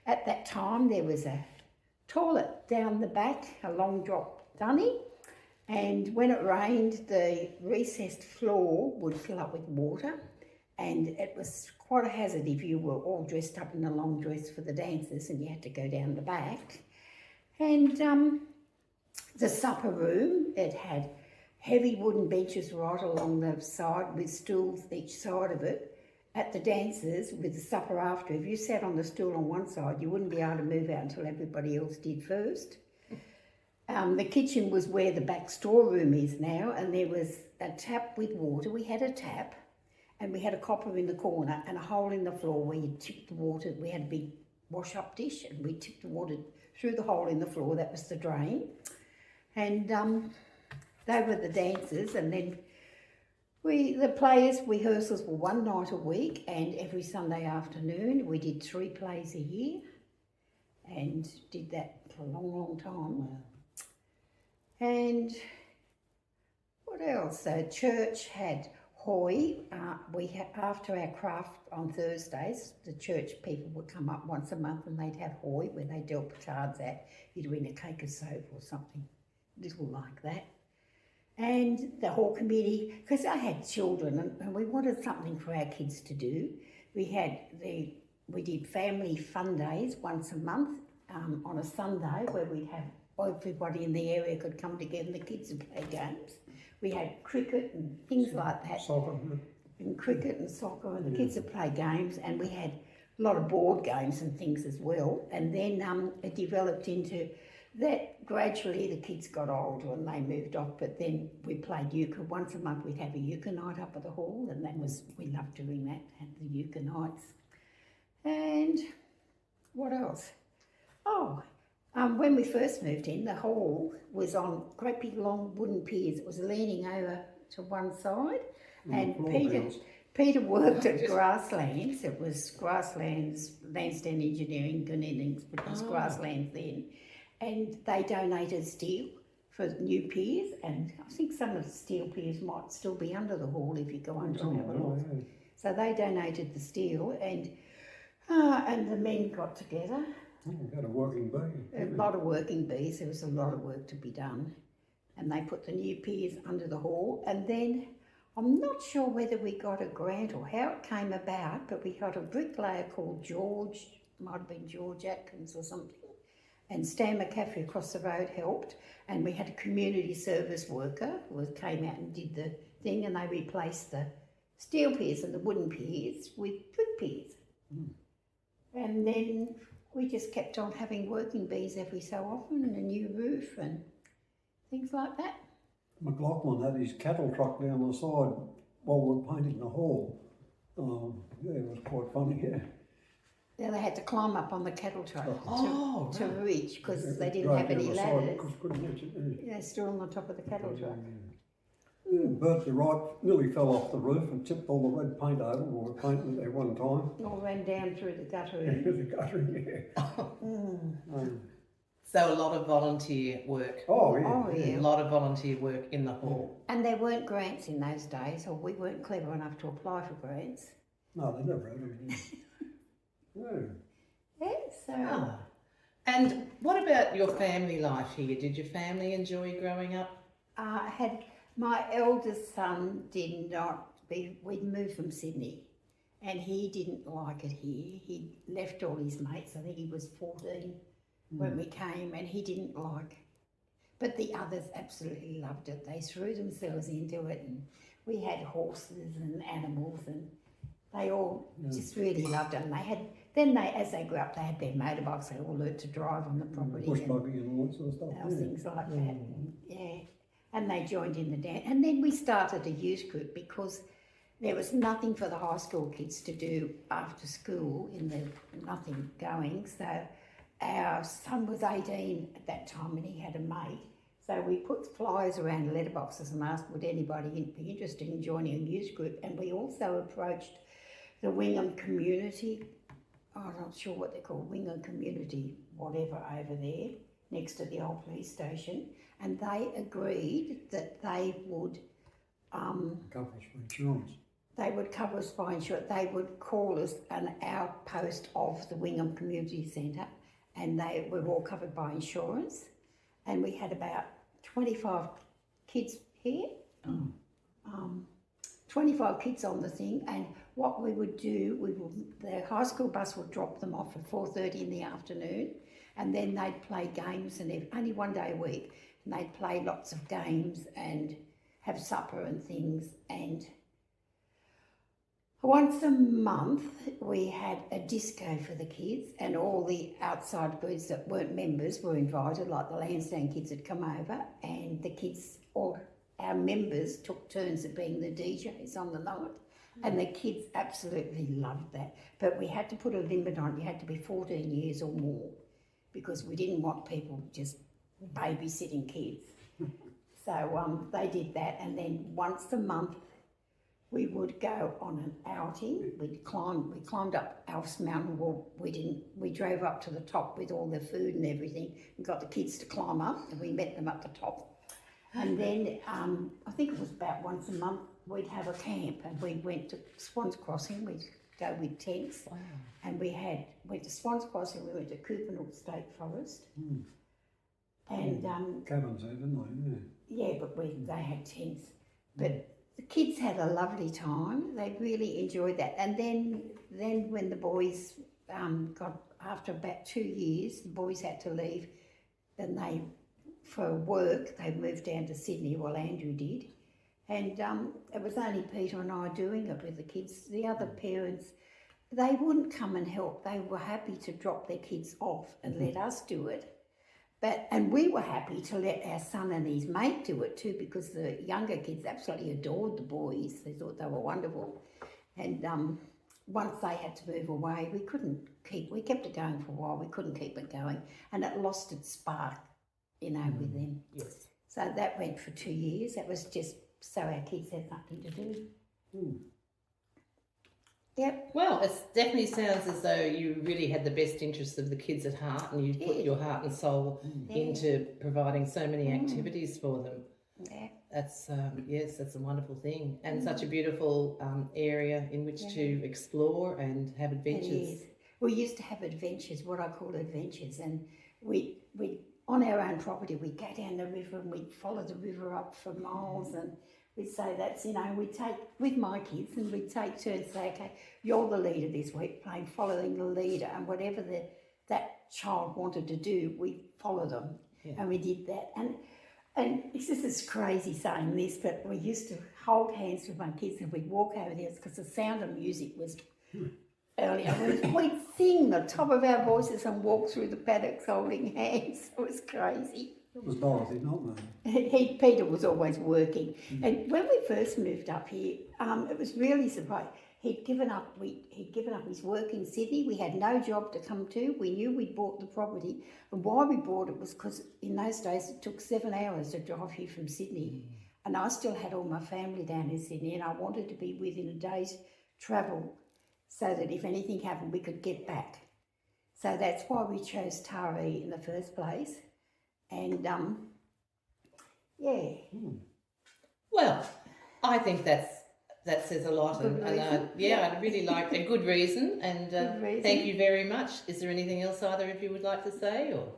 at that time there was a toilet down the back, a long drop dunny, and when it rained the recessed floor would fill up with water, and it was quite a hazard if you were all dressed up in a long dress for the dances and you had to go down the back. And the supper room, it had heavy wooden benches right along the side with stools each side of it. At the dances with the supper after, if you sat on the stool on one side, you wouldn't be able to move out until everybody else did first. The kitchen was where the back storeroom is now, and there was a tap with water. We had a tap, and we had a copper in the corner and a hole in the floor where you tipped the water. We had a big wash-up dish, and we tipped the water through the hole in the floor. That was the drain. And they were the dancers, and then the players' rehearsals were one night a week, and every Sunday afternoon we did 3 plays a year, and did that for a long, long time. Wow. And what else? The church had Hoy. After our craft on Thursdays, the church people would come up once a month and they'd have Hoy where they dealt cards out. You'd win a cake of soap or something, little like that. And the hall committee, because I had children and we wanted something for our kids to do. We did family fun days once a month on a Sunday where we'd have everybody in the area could come together and the kids would play games. We had cricket and things like that. Soccer. And cricket and soccer, and the kids would play games, and we had a lot of board games and things as well. And then it developed into that. Gradually the kids got older and they moved off, but then we played euchre. Once a month we'd have a euchre night up at the hall, and we loved doing that, had the euchre nights. And what else? When we first moved in, the hall was on great big long wooden piers. It was leaning over to one side, and Peter worked at Grasslands. It was Grasslands, Lansdowne Engineering, Glenelg's, but it was Grasslands then. And they donated steel for new piers, and I think some of the steel piers might still be under the hall if you go under and have a look. Yeah. So they donated the steel, and the men got together. We had a working bee. A lot of working bees. There was a lot of work to be done, and they put the new piers under the hall. And then I'm not sure whether we got a grant or how it came about, but we got a bricklayer called George, might have been George Atkins or something, and Stan McCaffrey across the road helped, and we had a community service worker who came out and did the thing, and they replaced the steel piers and the wooden piers with brick piers. And then we just kept on having working bees every so often, and a new roof and things like that. McLaughlin had his cattle truck down the side while we were painting the hall. Yeah, it was quite funny, yeah. Yeah, they had to climb up on the cattle truck to reach, because Yeah, they didn't right have any down the side, ladders. 'cause couldn't reach it, yeah. Yeah, they stood on the top of the cattle truck. Yeah, Bert the Right nearly fell off the roof and tipped all the red paint over. We were painting it there one time. All ran down through the gutter. The guttering, yeah. So a lot of volunteer work. Oh, yeah. Oh, yeah. A lot of volunteer work in the hall. And there weren't grants in those days, or we weren't clever enough to apply for grants. No, they never had anything. Yeah. Yeah, so... And what about your family life here? Did your family enjoy growing up? My eldest son did not. We'd moved from Sydney, and he didn't like it here. He left all his mates. I think he was 14 when we came, and he didn't like. But the others absolutely loved it. They threw themselves into it, and we had horses and animals, and they all just really loved it. And as they grew up, they had their motorbikes. They all learnt to drive on the property. Bush buggy and all that sort of stuff. Things like that. Yeah. And they joined in the dance. And then we started a youth group because there was nothing for the high school kids to do after school, nothing going. So our son was 18 at that time and he had a mate. So we put flyers around letterboxes and asked would anybody be interested in joining a youth group. And we also approached the Wingham community, I'm not sure what they're called, Wingham community, whatever over there. next to the old police station, and they agreed that they would Cover us for insurance. they would cover us by insurance. They would call us an outpost of the Wingham Community Centre, and they were all covered by insurance. And we had about 25 kids here, 25 kids on the thing. And what we would do, the high school bus would drop them off at 4:30 in the afternoon, and then they'd play games, and only one day a week, and they'd play lots of games and have supper and things. And once a month we had a disco for the kids, and all the outside groups that weren't members were invited, like the Lansdowne kids had come over, and the kids, all our members, took turns at being the DJs on the night, and the kids absolutely loved that. But we had to put a limit on it. You had to be 14 years or more, because we didn't want people just babysitting kids. So they did that, and then once a month we would go on an outing. We climbed up Alf's Mountain. Well, we drove up to the top with all the food and everything, and got the kids to climb up, and we met them at the top. And then I think it was about once a month we'd have a camp, and we went to Swans Crossing. We'd go with tents, and went to Swans Crossing. We went to Coopanook State Forest, and cabins there, didn't they? yeah, but they had tents. But the kids had a lovely time. They really enjoyed that. And then when the boys after about 2 years, the boys had to leave, and for work, they moved down to Sydney, well, Andrew did. And it was only Peter and I doing it with the kids. The other parents, they wouldn't come and help. They were happy to drop their kids off and let us do it. And we were happy to let our son and his mate do it too, because the younger kids absolutely adored the boys. They thought they were wonderful. And once they had to move away, we kept it going for a while. We couldn't keep it going. And it lost its spark, with them. Yes. So that went for 2 years. That was just so our kids had nothing to do. Yep. Well, it definitely sounds as though you really had the best interests of the kids at heart, and you put your heart and soul into providing so many activities for them. Yeah. That's yes, that's a wonderful thing, and such a beautiful area in which to explore and have adventures. It is. We used to have adventures, what I call adventures, and we on our own property, we'd go down the river and we'd follow the river up for miles, and we'd say we'd take, with my kids, and we'd take turns, say, okay, you're the leader this week, following the leader, and whatever that child wanted to do, we follow them, and we did that. And it's just as crazy saying this, but we used to hold hands with my kids, and we'd walk over there, because the sound of music was earlier. We'd sing the top of our voices and walk through the paddocks holding hands. It was crazy. It was Dorothy, not me. Peter was always working. And when we first moved up here, it was really surprising. He'd given up his work in Sydney. We had no job to come to. We knew we'd bought the property. And why we bought it was because in those days it took 7 hours to drive here from Sydney. And I still had all my family down in Sydney, and I wanted to be within a day's travel, so that if anything happened, we could get back. So that's why we chose Taree in the first place. And, Well, I think that says a lot. And I really like a good reason. And thank you very much. Is there anything else either of you would like to say? Or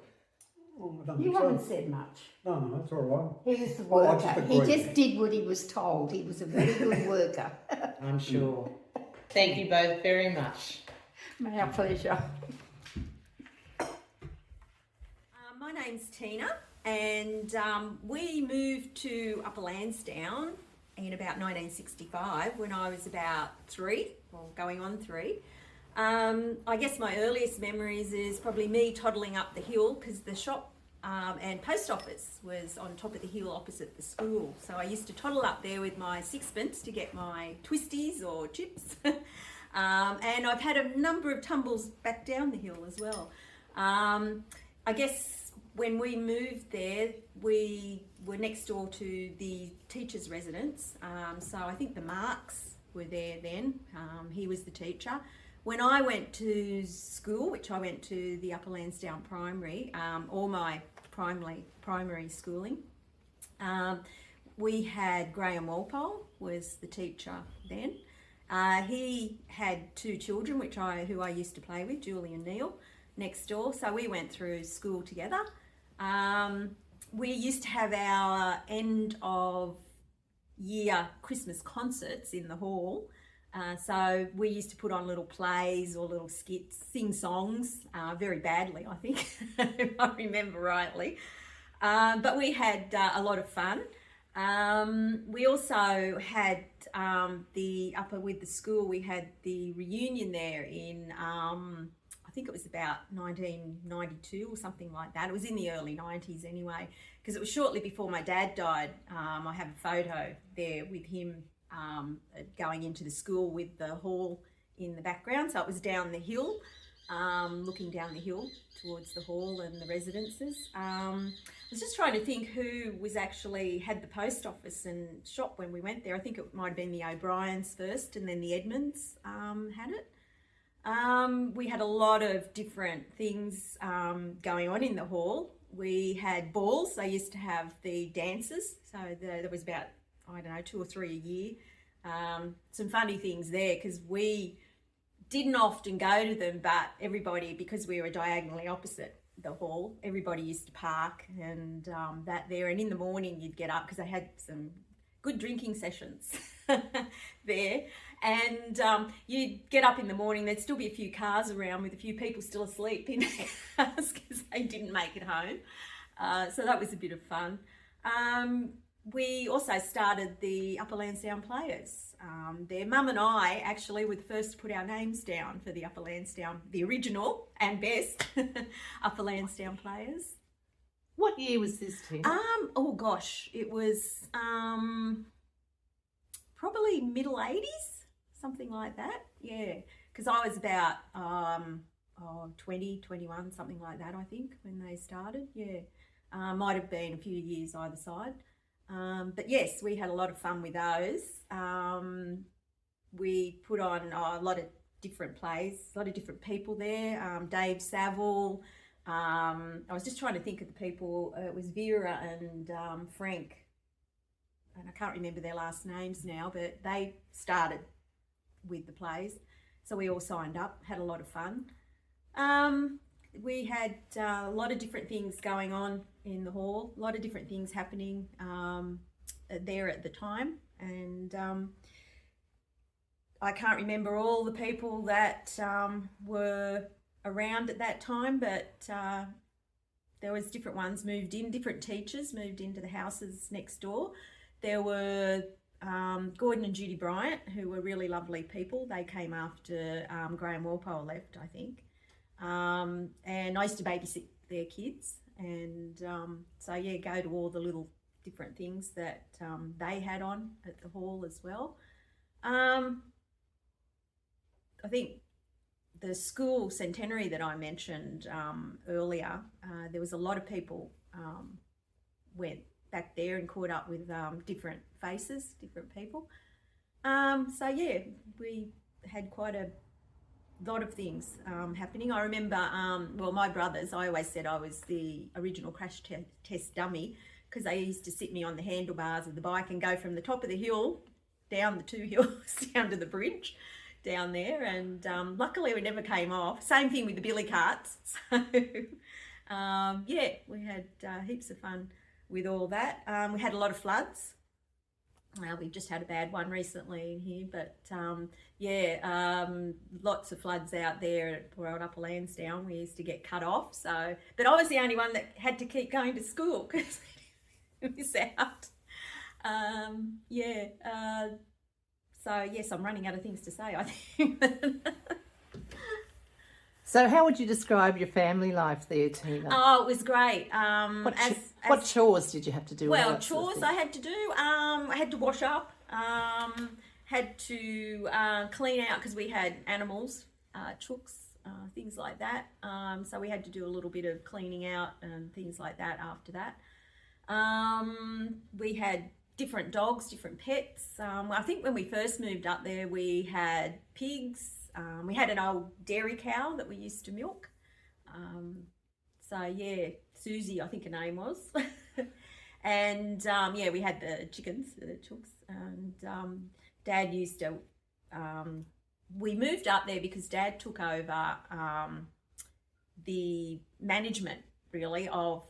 you haven't said much. No, that's all right. He was the worker. He just did what he was told. He was a very good worker. I'm sure. Thank you both very much. My pleasure. My name's Tina, and we moved to Upper Lansdowne in about 1965 when I was about 3, or going on 3. I guess my earliest memories is probably me toddling up the hill, because the shop and post office was on top of the hill opposite the school. So I used to toddle up there with my sixpence to get my twisties or chips. And I've had a number of tumbles back down the hill as well. I guess when we moved there, we were next door to the teacher's residence. So I think the Marks were there then. He was the teacher. When I went to school, which I went to the Upper Lansdowne Primary, all my primary schooling. We had Graham Walpole was the teacher then. He had 2 children, who I used to play with, Julie and Neil, next door. So we went through school together. We used to have our end of year Christmas concerts in the hall. So we used to put on little plays or little skits, sing songs, very badly, I think, if I remember rightly. But we had a lot of fun. We also had with the school, we had the reunion there in, I think it was about 1992 or something like that. It was in the early 90s anyway, because it was shortly before my dad died. I have a photo there with him going into the school with the hall in the background. So it was down the hill, looking down the hill towards the hall and the residences. I was just trying to think who was actually had the post office and shop when we went there. I think it might have been the O'Briens first, and then the Edmonds had it. We had a lot of different things going on in the hall. We had balls. They used to have the dances. So there was about, 2 or 3 a year. Some funny things there, because we didn't often go to them, but everybody, because we were diagonally opposite the hall, everybody used to park and that there. And in the morning you'd get up, because they had some good drinking sessions there. And you'd get up in the morning, there'd still be a few cars around with a few people still asleep in the cars because they didn't make it home. So that was a bit of fun. We also started the Upper Lansdowne Players. Their mum and I actually were the first to put our names down for the Upper Lansdowne, the original and best Upper Lansdowne Players. What year was this, Tina? Oh gosh, it was probably middle 80s, something like that. Yeah, because I was about 20, 21, something like that, I think, when they started. Yeah, might have been a few years either side. But yes, we had a lot of fun with those. We put on a lot of different plays, a lot of different people there. Dave Saville. I was just trying to think of the people. It was Vera and Frank, and I can't remember their last names now, but they started with the plays. So we all signed up, had a lot of fun. We had a lot of different things going on in the hall, a lot of different things happening there at the time. And I can't remember all the people that were around at that time, but there was different ones moved in, different teachers moved into the houses next door. There were Gordon and Judy Bryant, who were really lovely people. They came after Graham Walpole left, I think. And I used to babysit their kids, and so yeah, go to all the little different things that they had on at the hall as well. I think the school centenary that I mentioned earlier, there was a lot of people went back there and caught up with different faces, different people. So yeah, we had quite a lot of things happening. I remember, well, my brothers, I always said I was the original crash test dummy, because they used to sit me on the handlebars of the bike and go from the top of the hill down the 2 hills down to the bridge down there, and luckily we never came off. Same thing with the billy carts. So yeah, we had heaps of fun with all that. We had a lot of floods. We just had a bad one recently in here, but yeah, lots of floods out there at Upper Lansdowne. We used to get cut off, so, but I was the only one that had to keep going to school because we miss out. Yeah, so yes, I'm running out of things to say, I think. So how would you describe your family life there, Tina? Oh, it was great. What chores did you have to do? Well, chores I had to do. I had to wash up, had to clean out, because we had animals, chooks, things like that. So we had to do a little bit of cleaning out and things like that after that. We had different dogs, different pets. I think when we first moved up there, we had pigs. We had an old dairy cow that we used to milk. So yeah, Susie, I think her name was. And yeah, we had the chickens, the chooks, and Dad used to. We moved up there because Dad took over the management, really, of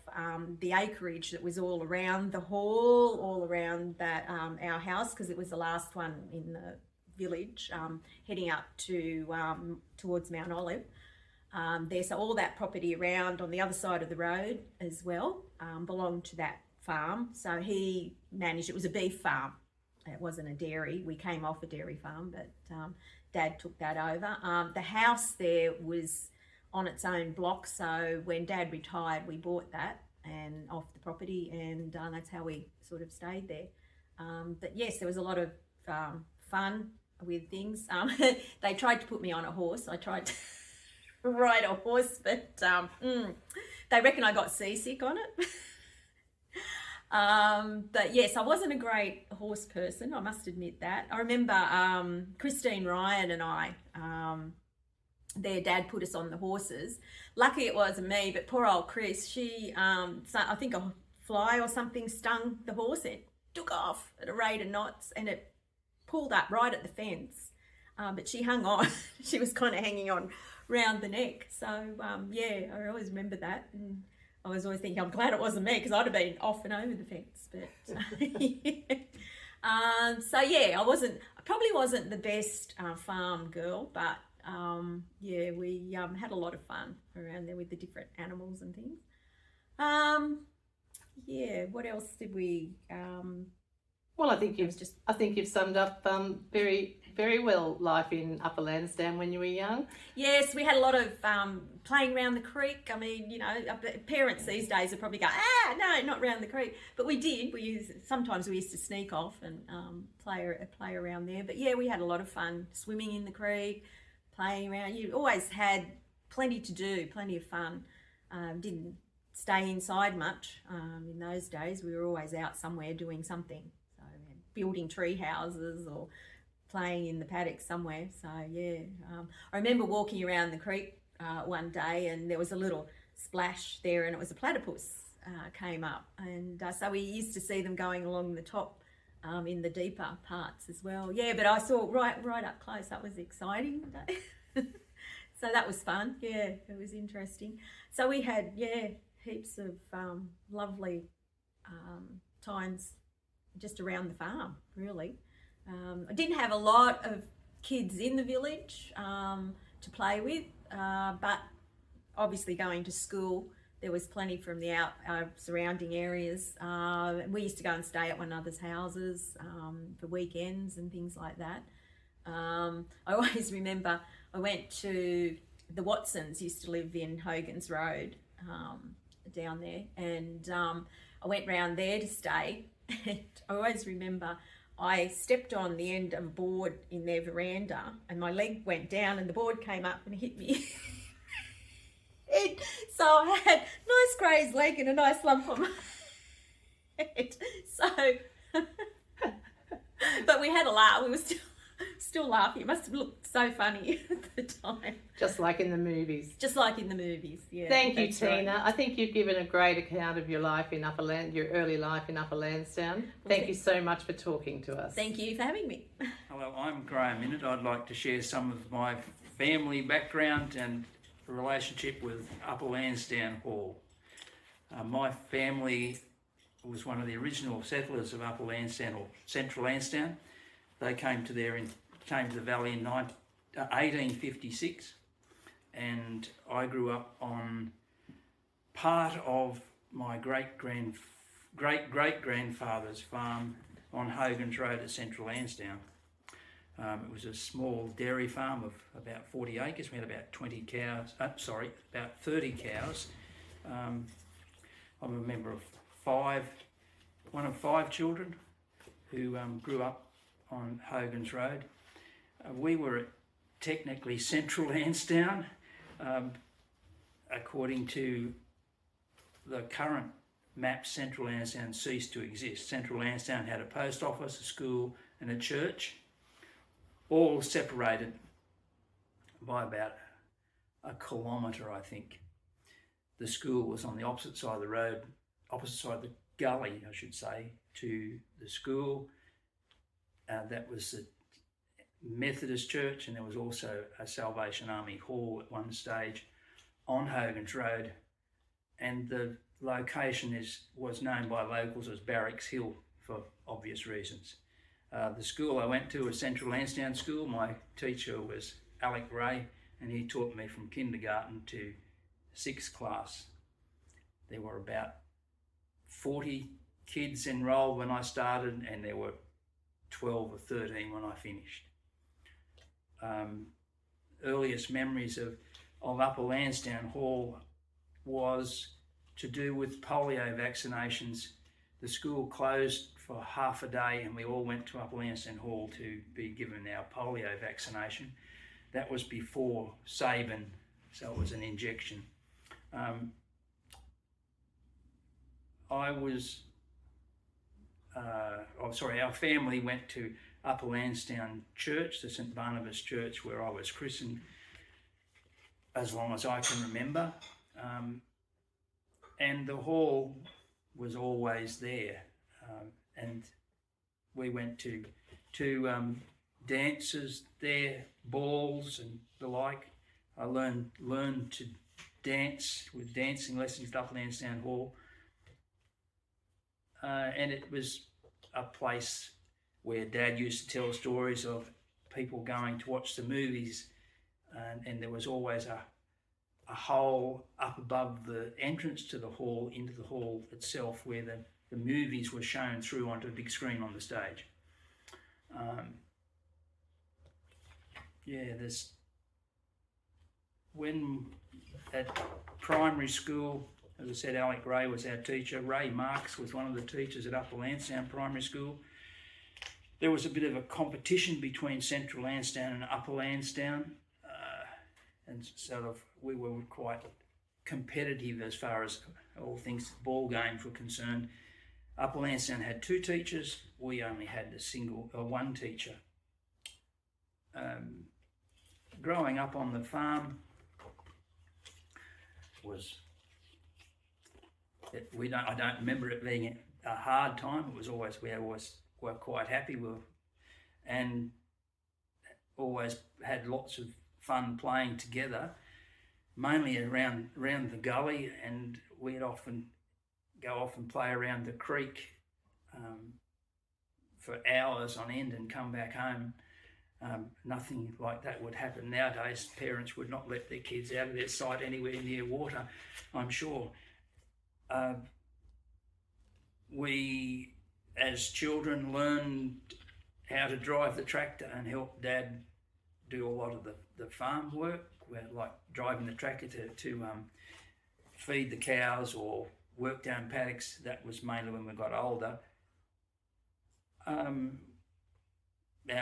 the acreage that was all around the hall, all around that our house, because it was the last one in the village, heading up to towards Mount Olive. There, so all that property around on the other side of the road as well belonged to that farm. So he managed. It was a beef farm. It wasn't a dairy. We came off a dairy farm, but Dad took that over. The house there was on its own block, so when Dad retired, we bought that and off the property, and that's how we sort of stayed there. But yes, there was a lot of fun with things. They tried to put me on a horse. I tried to ride a horse, but they reckon I got seasick on it. But yes, I wasn't a great horse person, I must admit that. I remember Christine Ryan and I, their dad put us on the horses. Lucky it wasn't me, but poor old Chris, she, I think a fly or something stung the horse. It took off at a rate of knots and it pulled up right at the fence. But she hung on. She was kind of hanging on round the neck. So yeah, I always remember that. And I was always thinking, I'm glad it wasn't me, because I'd have been off and over the fence. But yeah. So yeah, I probably wasn't the best farm girl, but yeah, we had a lot of fun around there with the different animals and things. Yeah, what else did we? Well, I think you've summed up very, very well life in Upper Lansdowne when you were young. Yes, we had a lot of playing around the creek. I mean, you know, parents these days would probably go, no, not round the creek. But we did. Sometimes we used to sneak off and play around there. But yeah, we had a lot of fun swimming in the creek, playing around. You always had plenty to do, plenty of fun. Didn't stay inside much in those days. We were always out somewhere doing something. So building tree houses or playing in the paddock somewhere. So yeah, I remember walking around the creek one day and there was a little splash there and it was a platypus came up, and so we used to see them going along the top in the deeper parts as well. Yeah, but I saw right up close. That was exciting. So that was fun. Yeah, it was interesting. So we had heaps of lovely times just around the farm, really. I didn't have a lot of kids in the village to play with, but obviously going to school, there was plenty from the surrounding areas. We used to go and stay at one another's houses for weekends and things like that. I always remember I went to the Watsons, used to live in Hogan's Road down there, and I went round there to stay. And I always remember I stepped on the end of a board in their veranda and my leg went down and the board came up and hit me. So I had a nice grazed leg and a nice lump on my head. So, but we had a laugh. We were still laughing. It must have looked so funny at the time. Just like in the movies. Just like in the movies, yeah. Thank you, Tina. Right. I think you've given a great account of your life in your early life in Upper Lansdowne. Thank you so much for talking to us. Thank you for having me. Hello, I'm Graham Innett. I'd like to share some of my family background and relationship with Upper Lansdowne Hall. My family was one of the original settlers of Upper Lansdowne or Central Lansdowne. They came to the valley in 1856, and I grew up on part of my great grandfather's farm on Hogan's Road at Central Lansdowne. It was a small dairy farm of about 40 acres. We had about 30 cows. I'm a member of one of five children who grew up on Hogan's Road. We were technically Central Lansdowne. According to the current map, Central Lansdowne ceased to exist. Central Lansdowne had a post office, a school and a church, all separated by about a kilometre, I think. the school was on the opposite side of the road, opposite side of the gully, I should say, to the school. That was the Methodist church, and there was also a Salvation Army hall at one stage on Hogan's Road, and the location was known by locals as Barracks Hill for obvious reasons. The school I went to was Central Lansdowne School. My teacher was Alec Ray, and he taught me from kindergarten to 6th class. There were about 40 kids enrolled when I started, and there were 12 or 13 when I finished. Earliest memories of Upper Lansdowne Hall was to do with polio vaccinations. The school closed for half a day and we all went to Upper Lansdowne Hall to be given our polio vaccination. That was before Sabin, so it was an injection. Our family went to Upper Lansdowne Church, the St Barnabas Church, where I was christened as long as I can remember. And the hall was always there. And we went to dances there, balls and the like. I learned to dance with dancing lessons at Upper Lansdowne Hall. And it was a place where Dad used to tell stories of people going to watch the movies, and there was always a hole up above the entrance to the hall, into the hall itself, where the movies were shown through onto a big screen on the stage. When at primary school, as I said, Alec Ray was our teacher. Ray Marks was one of the teachers at Upper Lansdowne Primary School. There was a bit of a competition between Central Lansdowne and Upper Lansdowne, and sort of we were quite competitive as far as all things ball games were concerned. Upper Lansdowne had 2 teachers. We only had one teacher. Growing up on the farm was. I don't remember it being a hard time. We always were quite happy and always had lots of fun playing together, mainly around the gully, and we'd often go off and play around the creek for hours on end and come back home. Nothing like that would happen nowadays. Parents would not let their kids out of their sight anywhere near water, I'm sure. We, as children, learned how to drive the tractor and help Dad do a lot of the farm work, like driving the tractor to feed the cows or work down paddocks. That was mainly when we got older. Our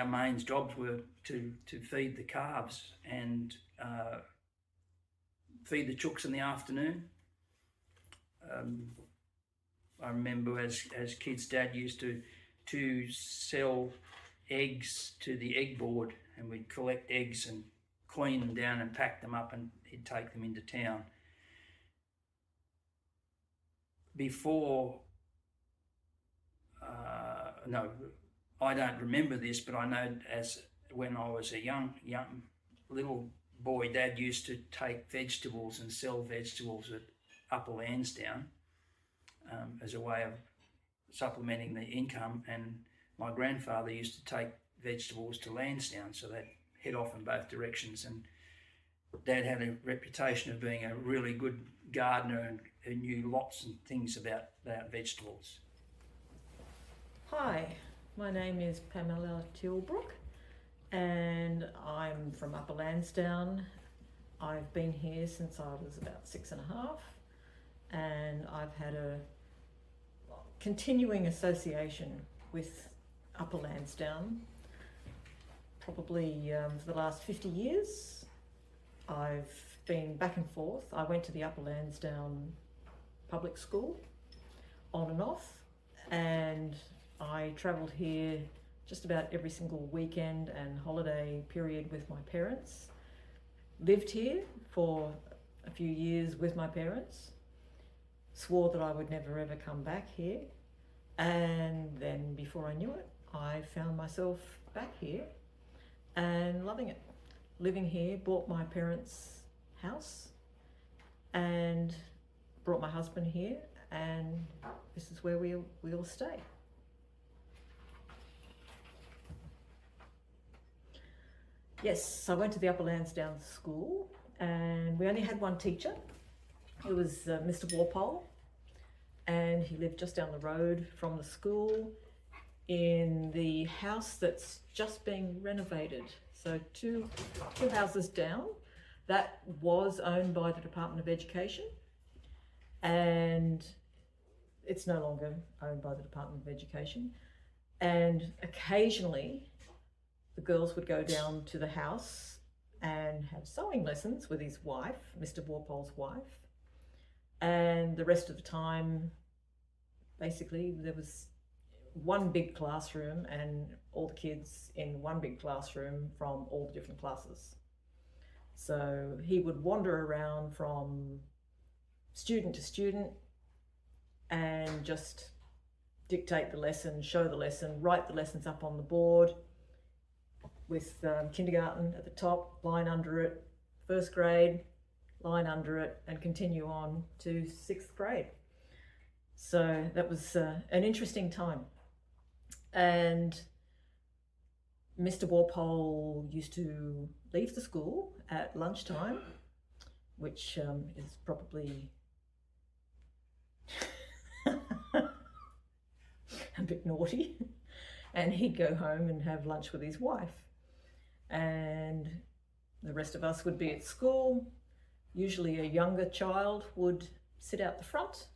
main jobs were to feed the calves and feed the chooks in the afternoon. I remember as kids, Dad used to sell eggs to the egg board, and we'd collect eggs and clean them down and pack them up, and he'd take them into town. I don't remember this, but I know when I was a young little boy, Dad used to take vegetables and sell vegetables at Upper Lansdowne as a way of supplementing the income, and my grandfather used to take vegetables to Lansdowne, so they'd head off in both directions, and Dad had a reputation of being a really good gardener and knew lots and things about vegetables. Hi, my name is Pamela Tilbrook and I'm from Upper Lansdowne. I've been here since I was about 6.5, and I've had a continuing association with Upper Lansdowne probably for the last 50 years. I've been back and forth. I went to the Upper Lansdowne public school on and off, and I travelled here just about every single weekend and holiday period with my parents. Lived here for a few years with my parents, swore that I would never ever come back here, and then before I knew it, I found myself back here and loving it. Living here, bought my parents' house and brought my husband here, and this is where we all stay. Yes, I went to the Upper Lansdowne school, and we only had one teacher. It was Mr. Walpole, and he lived just down the road from the school in the house that's just being renovated. So two houses down. That was owned by the Department of Education, and it's no longer owned by the Department of Education. And occasionally the girls would go down to the house and have sewing lessons with his wife, Mr. Walpole's wife. And the rest of the time, basically, there was one big classroom and all the kids in one big classroom from all the different classes. So he would wander around from student to student and just dictate the lesson, show the lesson, write the lessons up on the board with kindergarten at the top, line under it, first grade, line under it, and continue on to 6th grade. So that was an interesting time. And Mr. Walpole used to leave the school at lunchtime, which is probably a bit naughty, and he'd go home and have lunch with his wife. And the rest of us would be at school. Usually a younger child would sit out the front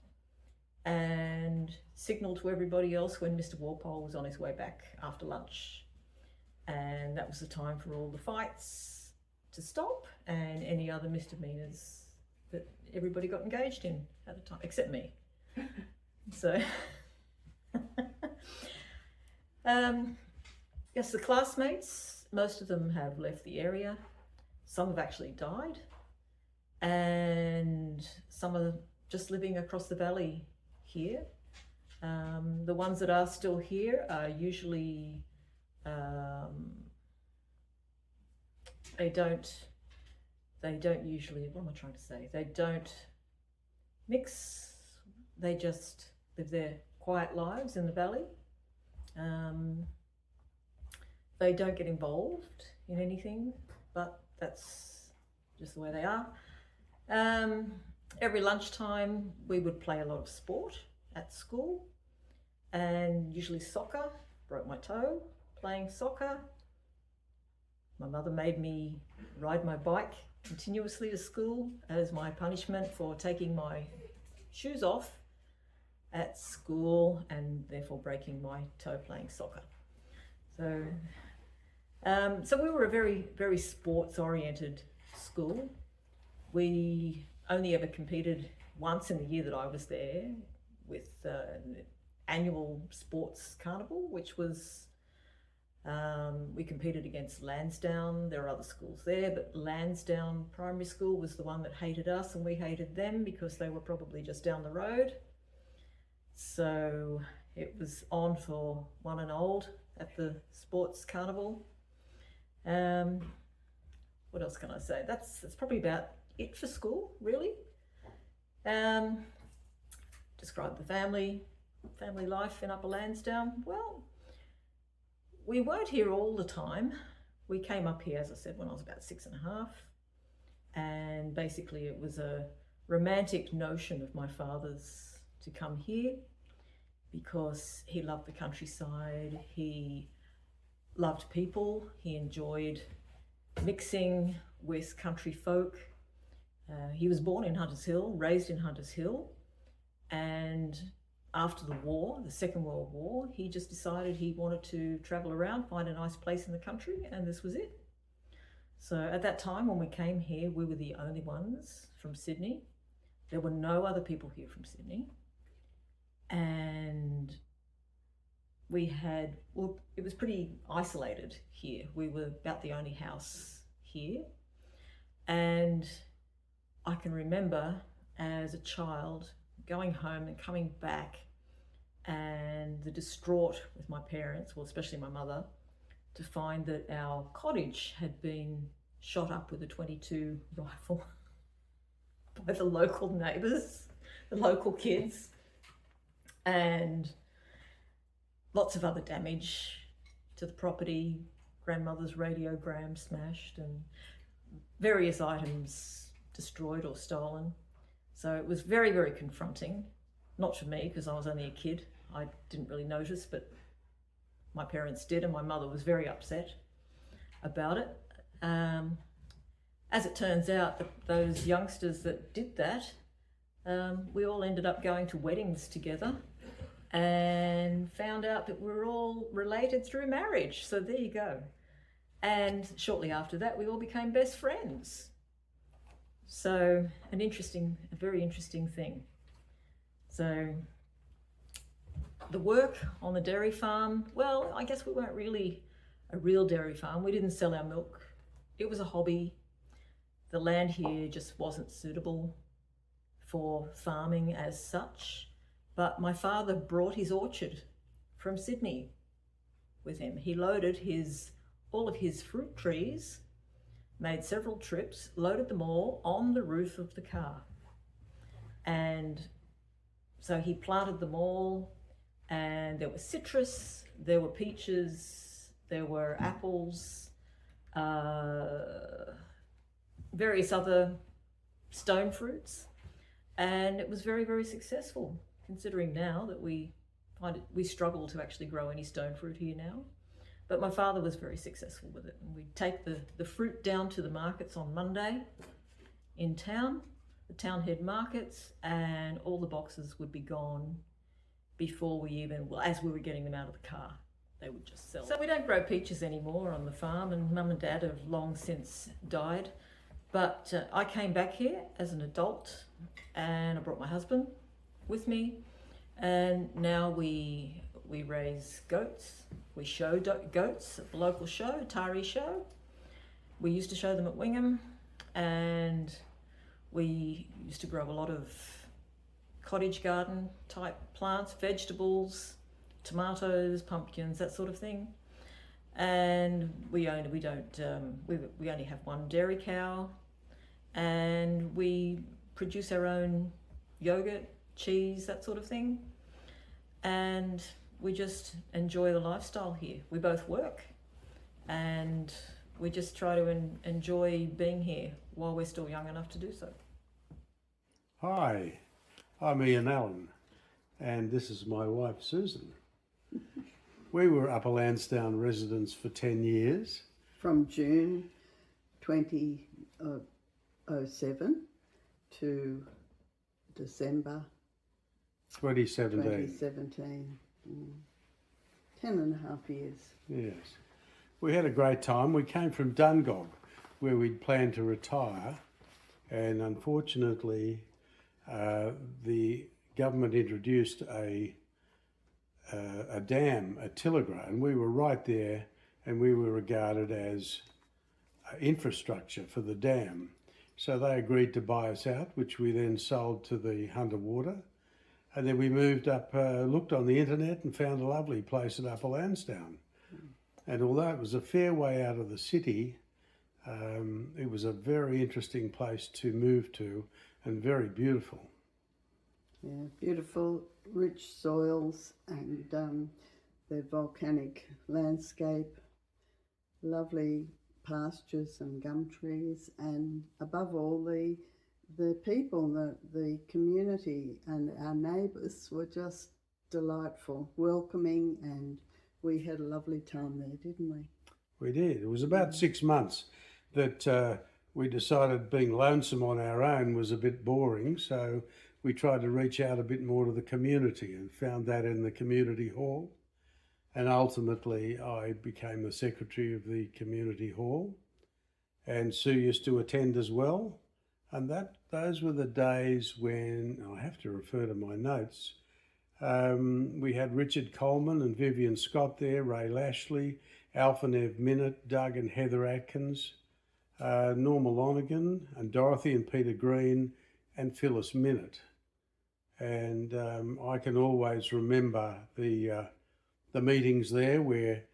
and signal to everybody else when Mr. Walpole was on his way back after lunch. And that was the time for all the fights to stop and any other misdemeanours that everybody got engaged in at the time, except me. So, yes, the classmates, most of them have left the area. Some have actually died, and some are just living across the valley here. The ones that are still here are usually they don't usually, what am I trying to say? They don't mix, they just live their quiet lives in the valley. They don't get involved in anything, but that's just the way they are. Every lunchtime we would play a lot of sport at school, and usually soccer. Broke my toe playing soccer. My mother made me ride my bike continuously to school as my punishment for taking my shoes off at school and therefore breaking my toe playing soccer. So, so we were a very, very sports-oriented school. We only ever competed once in the year that I was there with an annual sports carnival, which was, we competed against Lansdowne. There are other schools there, but Lansdowne Primary School was the one that hated us and we hated them because they were probably just down the road. So it was on for one and old at the sports carnival. What else can I say? That's probably about it for school, really. Describe the family life in Upper Lansdowne. Well, we weren't here all the time. We came up here, as I said, when I was about 6.5, and basically it was a romantic notion of my father's to come here because he loved the countryside, he loved people, he enjoyed mixing with country folk. He was born in Hunters Hill, raised in Hunters Hill, and after the war, the Second World War, he just decided he wanted to travel around, find a nice place in the country, and this was it. So at that time when we came here, we were the only ones from Sydney. There were no other people here from Sydney. And we had, well, it was pretty isolated here. We were about the only house here. And I can remember as a child going home and coming back, and the distraught with my parents, well, especially my mother, to find that our cottage had been shot up with a .22 rifle by the local neighbours, the local kids, and lots of other damage to the property, grandmother's radiogram smashed and various items destroyed or stolen. So it was very, very confronting. Not for me, because I was only a kid. I didn't really notice, but my parents did, and my mother was very upset about it. As it turns out, those youngsters that did that, we all ended up going to weddings together and found out that we were all related through marriage. So there you go. And shortly after that, we all became best friends. So a very interesting thing. So the work on the dairy farm, well, I guess we weren't really a real dairy farm. We didn't sell our milk. It was a hobby. The land here just wasn't suitable for farming as such. But my father brought his orchard from Sydney with him. He loaded all of his fruit trees, made several trips, loaded them all on the roof of the car. And so he planted them all, and there was citrus, there were peaches, there were apples, various other stone fruits, and it was very, very successful, considering now that we struggle to actually grow any stone fruit here now. But my father was very successful with it, and we'd take the fruit down to the markets on Monday in town, the town head markets, and all the boxes would be gone before as we were getting them out of the car, they would just sell. So we don't grow peaches anymore on the farm, and Mum and Dad have long since died. But I came back here as an adult, and I brought my husband with me, and now we raise goats. We show goats at the local show, Tari show. We used to show them at Wingham, and we used to grow a lot of cottage garden type plants, vegetables, tomatoes, pumpkins, that sort of thing. And we only have one dairy cow, and we produce our own yogurt, cheese, that sort of thing. And we just enjoy the lifestyle here. We both work, and we just try to enjoy being here while we're still young enough to do so. Hi, I'm Ian Allen, and this is my wife Susan. We were Upper Lansdowne residents for 10 years. From June 2007 to December 2017. 10 and a half years. Yes. We had a great time. We came from Dungog, where we'd planned to retire, and unfortunately the government introduced a dam at Tilligra, and we were right there, and we were regarded as infrastructure for the dam. So they agreed to buy us out, which we then sold to the Hunter Water. And then we moved up, looked on the internet and found a lovely place at Upper Lansdowne. And although it was a fair way out of the city, it was a very interesting place to move to and very beautiful. Yeah, beautiful, rich soils and the volcanic landscape, lovely pastures and gum trees, and above all the people, the community and our neighbours were just delightful, welcoming, and we had a lovely time there, didn't we? We did. It was about 6 months that we decided being lonesome on our own was a bit boring, so we tried to reach out a bit more to the community and found that in the community hall. And ultimately I became the secretary of the community hall, and Sue used to attend as well. And those were the days when, I have to refer to my notes, we had Richard Coleman and Vivian Scott there, Ray Lashley, Alpha Nev Minute, Doug and Heather Atkins, Norma Lonergan and Dorothy and Peter Green and Phyllis Minute. And I can always remember the meetings there where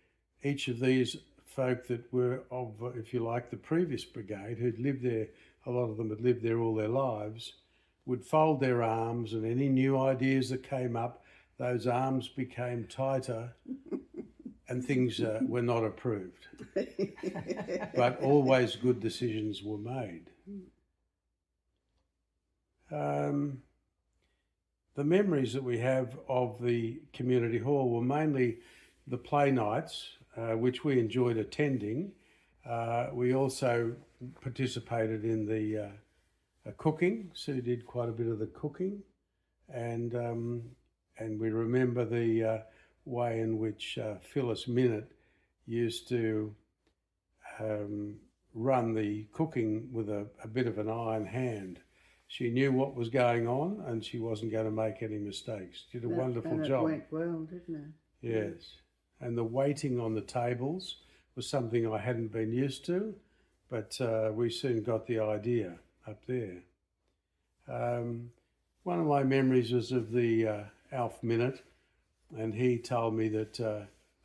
each of these folk that were of, if you like, the previous brigade, who'd lived there, a lot of them had lived there all their lives, would fold their arms, and any new ideas that came up, those arms became tighter and things were not approved. But always good decisions were made. The memories that we have of the community hall were mainly the play nights, which we enjoyed attending. We also participated in the cooking. Sue did quite a bit of the cooking, and we remember the way in which Phyllis Minute used to run the cooking with a bit of an iron hand. She knew what was going on and she wasn't going to make any mistakes. She did a wonderful job. It went well, didn't it? Yes. And the waiting on the tables was something I hadn't been used to, but we soon got the idea up there. One of my memories was of the Alf Minute, and he told me that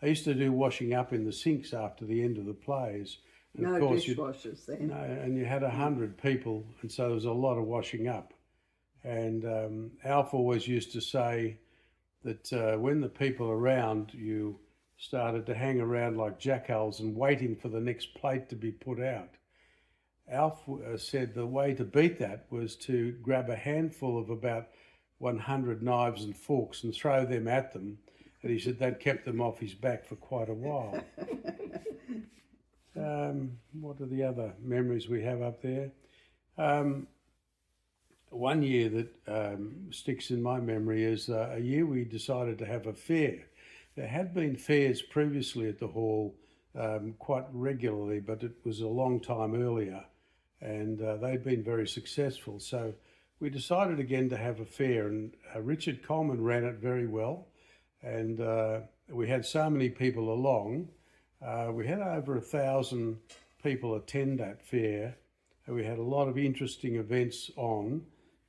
I used to do washing up in the sinks after the end of the plays. And no of course dishwashers then. No, and you had 100 people, and so there was a lot of washing up. And Alf always used to say that when the people around you started to hang around like jackals and waiting for the next plate to be put out, Alf said the way to beat that was to grab a handful of about 100 knives and forks and throw them at them. And he said that kept them off his back for quite a while. What are the other memories we have up there? One year that sticks in my memory is a year we decided to have a fair. There had been fairs previously at the hall quite regularly, but it was a long time earlier, and they'd been very successful. So we decided again to have a fair, and Richard Coleman ran it very well, and we had so many people along. We had over 1,000 people attend that fair. We had a lot of interesting events on,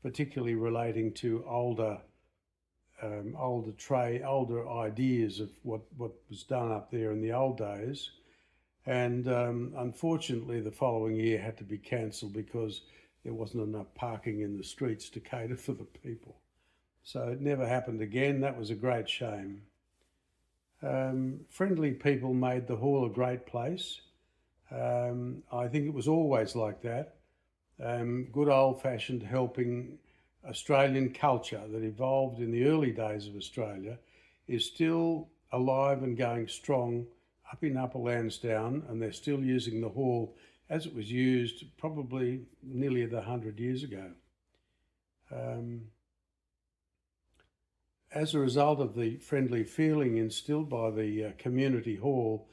particularly relating to older ideas of what was done up there in the old days. And unfortunately, the following year had to be cancelled because there wasn't enough parking in the streets to cater for the people. So it never happened again. That was a great shame. Friendly people made the hall a great place. I think it was always like that. Good old-fashioned helping Australian culture that evolved in the early days of Australia is still alive and going strong up in Upper Lansdowne, and they're still using the hall as it was used probably nearly 100 years ago. As a result of the friendly feeling instilled by the community hall,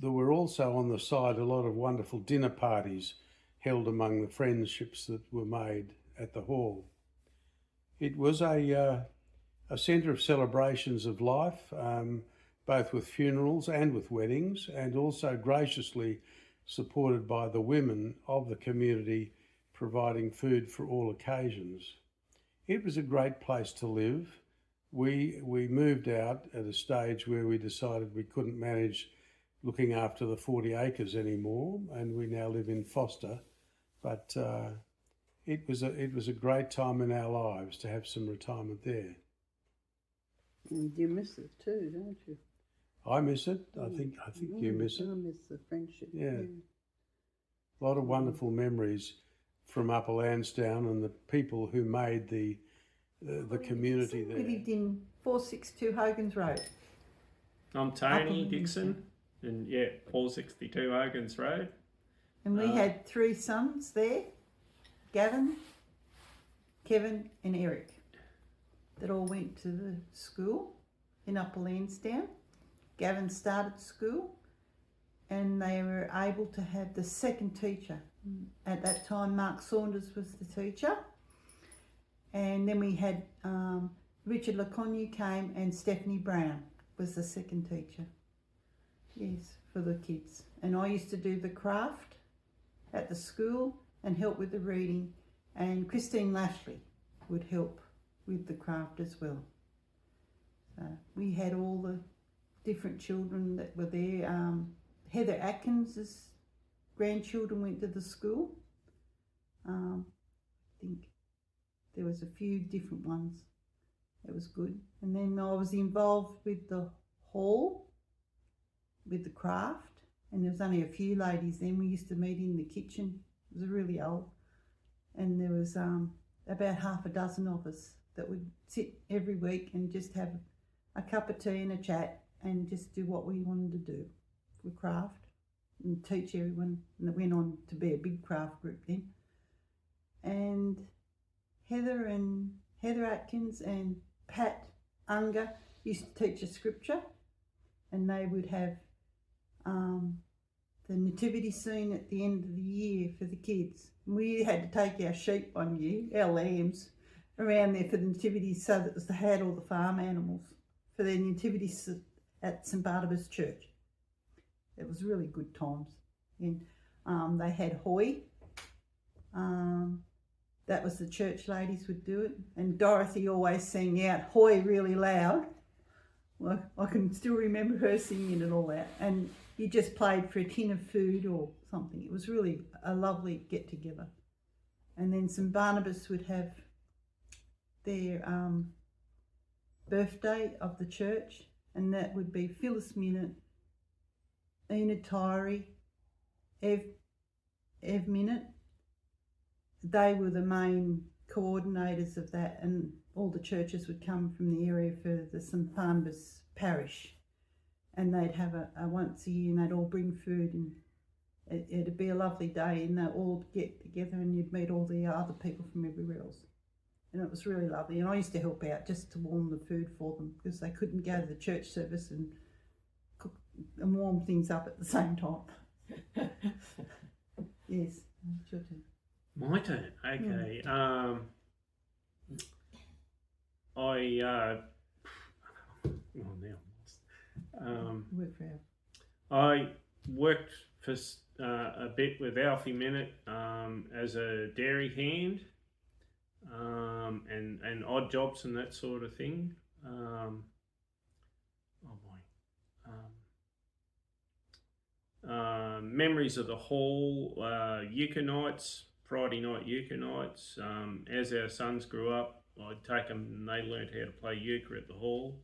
there were also on the side a lot of wonderful dinner parties held among the friendships that were made at the hall. It was a centre of celebrations of life, both with funerals and with weddings, and also graciously supported by the women of the community, providing food for all occasions. It was a great place to live. We moved out at a stage where we decided we couldn't manage looking after the 40 acres anymore, and we now live in Foster. But it was a great time in our lives to have some retirement there. And you miss it too, don't you? I miss it. I think you miss it. I miss the friendship. Yeah. A lot of wonderful memories from Upper Lansdowne and the people who made the community there. We lived in 462 Hogan's Road. I'm Tony Dixon, and 462 Hogan's Road. And we had 3 sons there, Gavin, Kevin and Eric, that all went to the school in Upper Lansdowne. Gavin started school and they were able to have the second teacher. At that time, Mark Saunders was the teacher. And then we had Richard Lacogne came and Stephanie Brown was the second teacher. Yes, for the kids. And I used to do the craft at the school and help with the reading, and Christine Lashley would help with the craft as well. We had all the different children that were there. Heather Atkins's grandchildren went to the school. I think there was a few different ones. It was good. And then I was involved with the hall, with the craft, and there was only a few ladies then. We used to meet in the kitchen. It was really old. And there was about half a dozen of us that would sit every week and just have a cup of tea and a chat and just do what we wanted to do with craft and teach everyone. And it went on to be a big craft group then. And Heather Atkins and Pat Unger used to teach us scripture, and they would have the nativity scene at the end of the year for the kids. We had to take our sheep one year, our lambs, around there for the nativity, so that they had all the farm animals for their nativity at St Barnabas Church. It was really good times. And they had Hoy. That was the church ladies would do it, and Dorothy always sang out Hoy really loud. Well, I can still remember her singing and all that. And you just played for a tin of food or something. It was really a lovely get together. And then St Barnabas would have their birthday of the church, and that would be Phyllis Minute, Enid Tyree, Ev Minute. They were the main coordinators of that, and all the churches would come from the area for the St Barnabas parish, and they'd have a once a year, and they'd all bring food, and it'd be a lovely day, and they'd all get together, and you'd meet all the other people from everywhere else, and it was really lovely. And I used to help out just to warm the food for them, because they couldn't go to the church service and cook and warm things up at the same time. Yes, it's your turn. My turn. Okay. I worked for a bit with Alfie Minute as a dairy hand, and odd jobs and that sort of thing. Memories of the hall, euchre nights, Friday night euchre nights. As our sons grew up, I'd take them and they learned how to play euchre at the hall.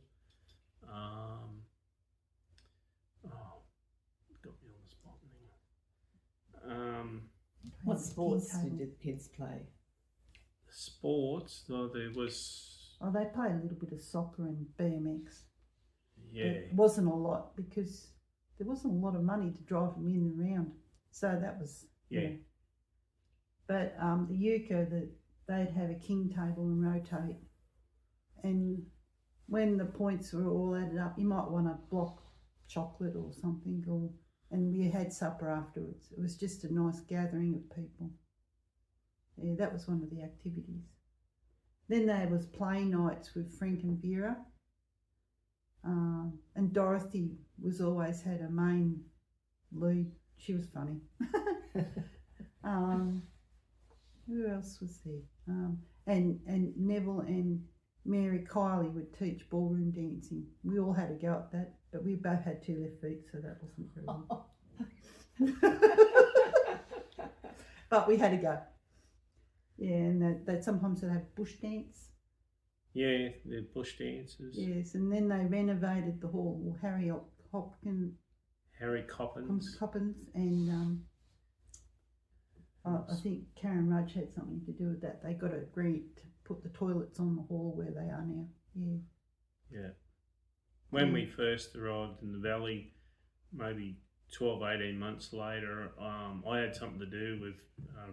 Got me on the spot now. What sports did the kids play? Sports, there was... Oh, they played a little bit of soccer and BMX. Yeah. It wasn't a lot, because there wasn't a lot of money to drive them in and around. So that was... Yeah. But the euchre, they'd have a king table and rotate. And when the points were all added up, you might want a block chocolate or something, and we had supper afterwards. It was just a nice gathering of people. Yeah, that was one of the activities. Then there was play nights with Frank and Vera. And Dorothy was always had a main lead. She was funny. Who else was there? And Neville and Mary Kiley would teach ballroom dancing. We all had to go at that, but we both had 2 left feet, so that wasn't very good. But we had to go. Yeah, and they'd sometimes have bush dance. Yeah, the bush dances. Yes, and then they renovated the hall. Harry Coppins, and I think Karen Rudge had something to do with that. They got agreed to put the toilets on the hall where they are now. Yeah. Yeah. When we first arrived in the valley, maybe 12, 18 months later, I had something to do with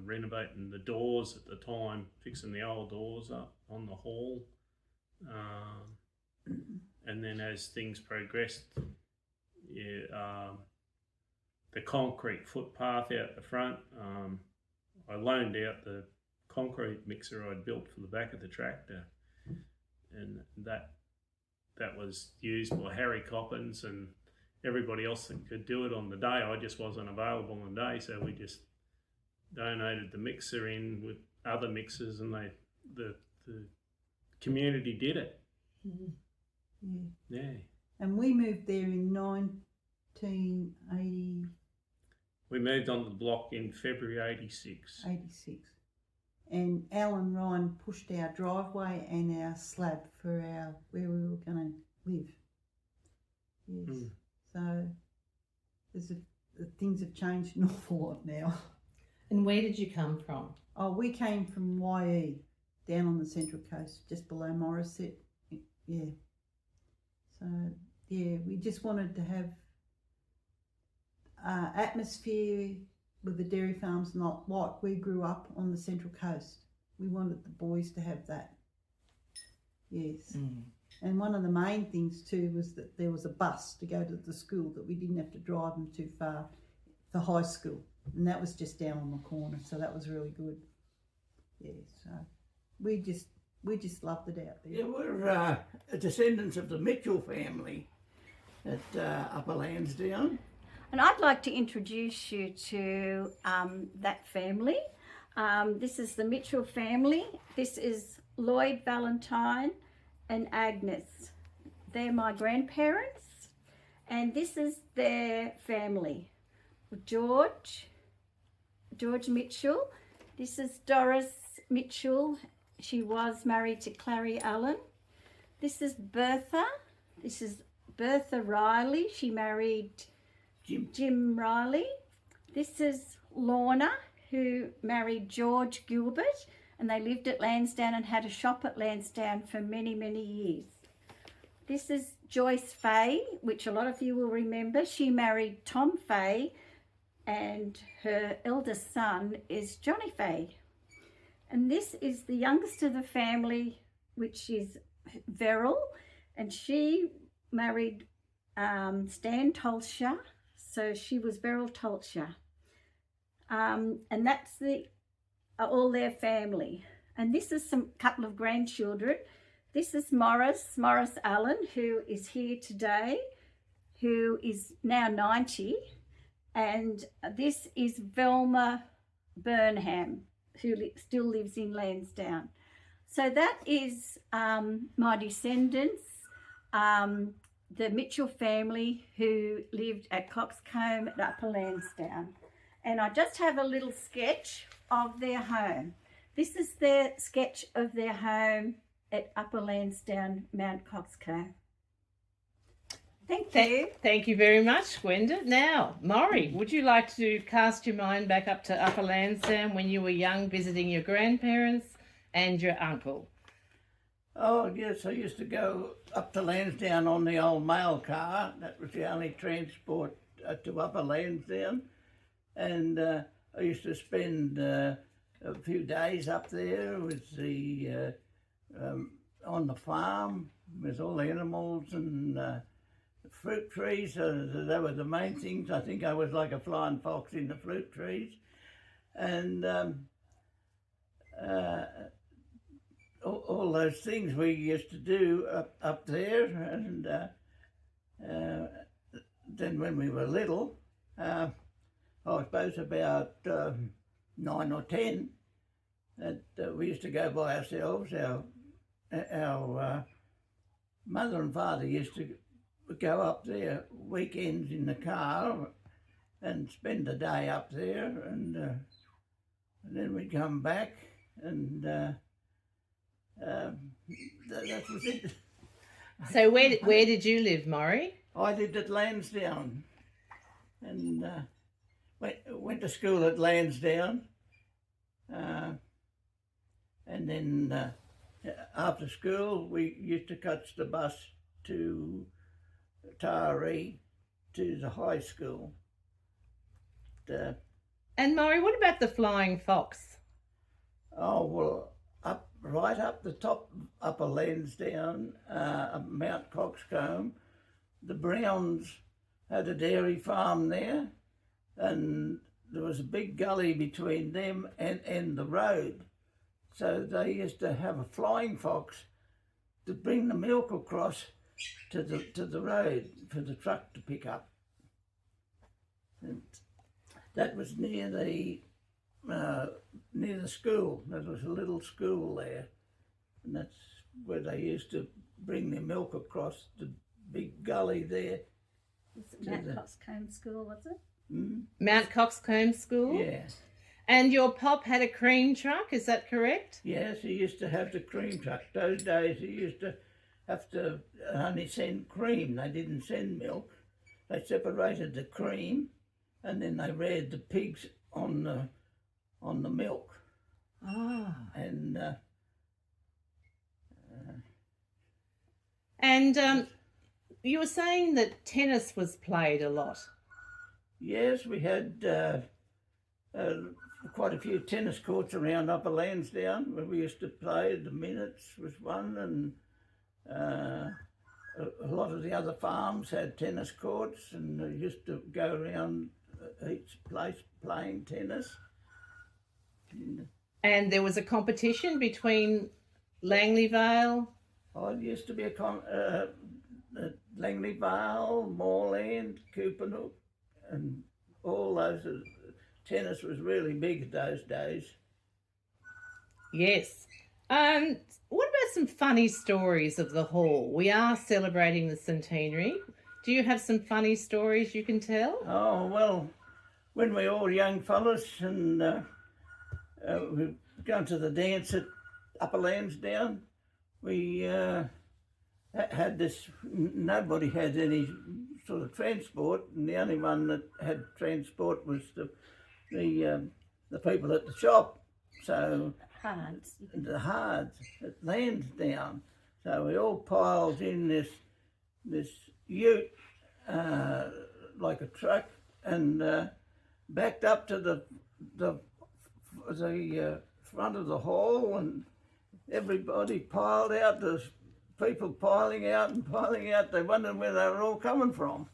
renovating the doors at the time, fixing the old doors up on the hall. And then as things progressed, the concrete footpath out the front, I loaned out the concrete mixer I'd built for the back of the tractor, and that was used by Harry Coppins and everybody else that could do it on the day. I just wasn't available on the day, so we just donated the mixer in with other mixers, and the community did it. Yeah. And we moved there in 1980. We moved on the block in February 86. 86. And Alan Ryan pushed our driveway and our slab for where we were going to live. Yes. So things have changed an awful lot now. And where did you come from? Oh, we came from YE, down on the Central Coast, just below Morisset. Yeah. So, yeah, we just wanted to have atmosphere with the dairy farms, not like we grew up on the Central Coast. We wanted the boys to have that. Yes. And one of the main things too was that there was a bus to go to the school, that we didn't have to drive them too far for high school. And that was just down on the corner, so that was really good. Yeah, so we just loved it out there. Yeah, we're descendants of the Mitchell family at Upper Lansdowne. And I'd like to introduce you to that family. This is the Mitchell family. This is Lloyd, Valentine and Agnes. They're my grandparents, and this is their family. George Mitchell. This is Doris Mitchell. She was married to Clary Allen. This is Bertha. This is Bertha Riley. She married Jim Riley. This is Lorna, who married George Gilbert, and they lived at Lansdowne and had a shop at Lansdowne for many, many years. This is Joyce Fay, which a lot of you will remember. She married Tom Fay, and her eldest son is Johnny Fay. And this is the youngest of the family, which is Verrill, and she married Stan Tolsher, so she was Verrill Tolsher. And that's all their family. And this is some couple of grandchildren. This is Morris Allen, who is here today, who is now 90. And this is Velma Burnham, who still lives in Lansdowne. So that is my descendants, the Mitchell family who lived at Coxcomb at Upper Lansdowne. And I just have a little sketch of their home. This is their sketch of their home at Upper Lansdowne, Mount Coxcomb. Thank you. Thank you very much, Gwenda. Now, Maury, would you like to cast your mind back up to Upper Lansdowne when you were young, visiting your grandparents and your uncle? Oh, yes, I used to go up to Lansdowne on the old mail car. That was the only transport to Upper Lansdowne. And I used to spend a few days up there with on the farm with all the animals and fruit trees. They were the main things. I think I was like a flying fox in the fruit trees. And all those things we used to do up there. And then when we were little, I suppose about 9 or 10, that we used to go by ourselves. Our mother and father used to go up there weekends in the car and spend the day up there, and then we'd come back, and that was it. So where did you live, Maury? I lived at Lansdowne, and went to school at Lansdowne, and then after school we used to catch the bus to Taree to the high school. And Maury, what about the Flying Fox? Oh, well, right up the top, Upper Lansdowne, Mount Coxcomb, the Browns had a dairy farm there, and there was a big gully between them and the road. So they used to have a flying fox to bring the milk across to the road for the truck to pick up. And that was near the near the school. There was a little school there, and that's where they used to bring their milk across the big gully there. Was it Mount Coxcomb School, was it? Mount Coxcomb School? Yeah. And your pop had a cream truck, is that correct? Yes, he used to have the cream truck. Those days he used to have to only send cream. They didn't send milk. They separated the cream and then they reared the pigs on the milk. And you were saying that tennis was played a lot. Yes, we had quite a few tennis courts around Upper Lansdowne where we used to play. The Minutes was one, and a lot of the other farms had tennis courts, and we used to go around each place playing tennis. And there was a competition between Langley Vale. Oh, it used to be Langley Vale, Moorland, Coopanook, and all those. Tennis was really big those days. Yes. What about some funny stories of the hall? We are celebrating the centenary. Do you have some funny stories you can tell? Oh, well, when we were all young fellas and we going to the dance at Upper Lansdowne, we had this, nobody had any sort of transport, and the only one that had transport was the people at the shop. So the Hards at Lansdowne. So we all piled in this ute like a truck and backed up to the front of the hall, and everybody piled out. There's people piling out and piling out. They wondered where they were all coming from.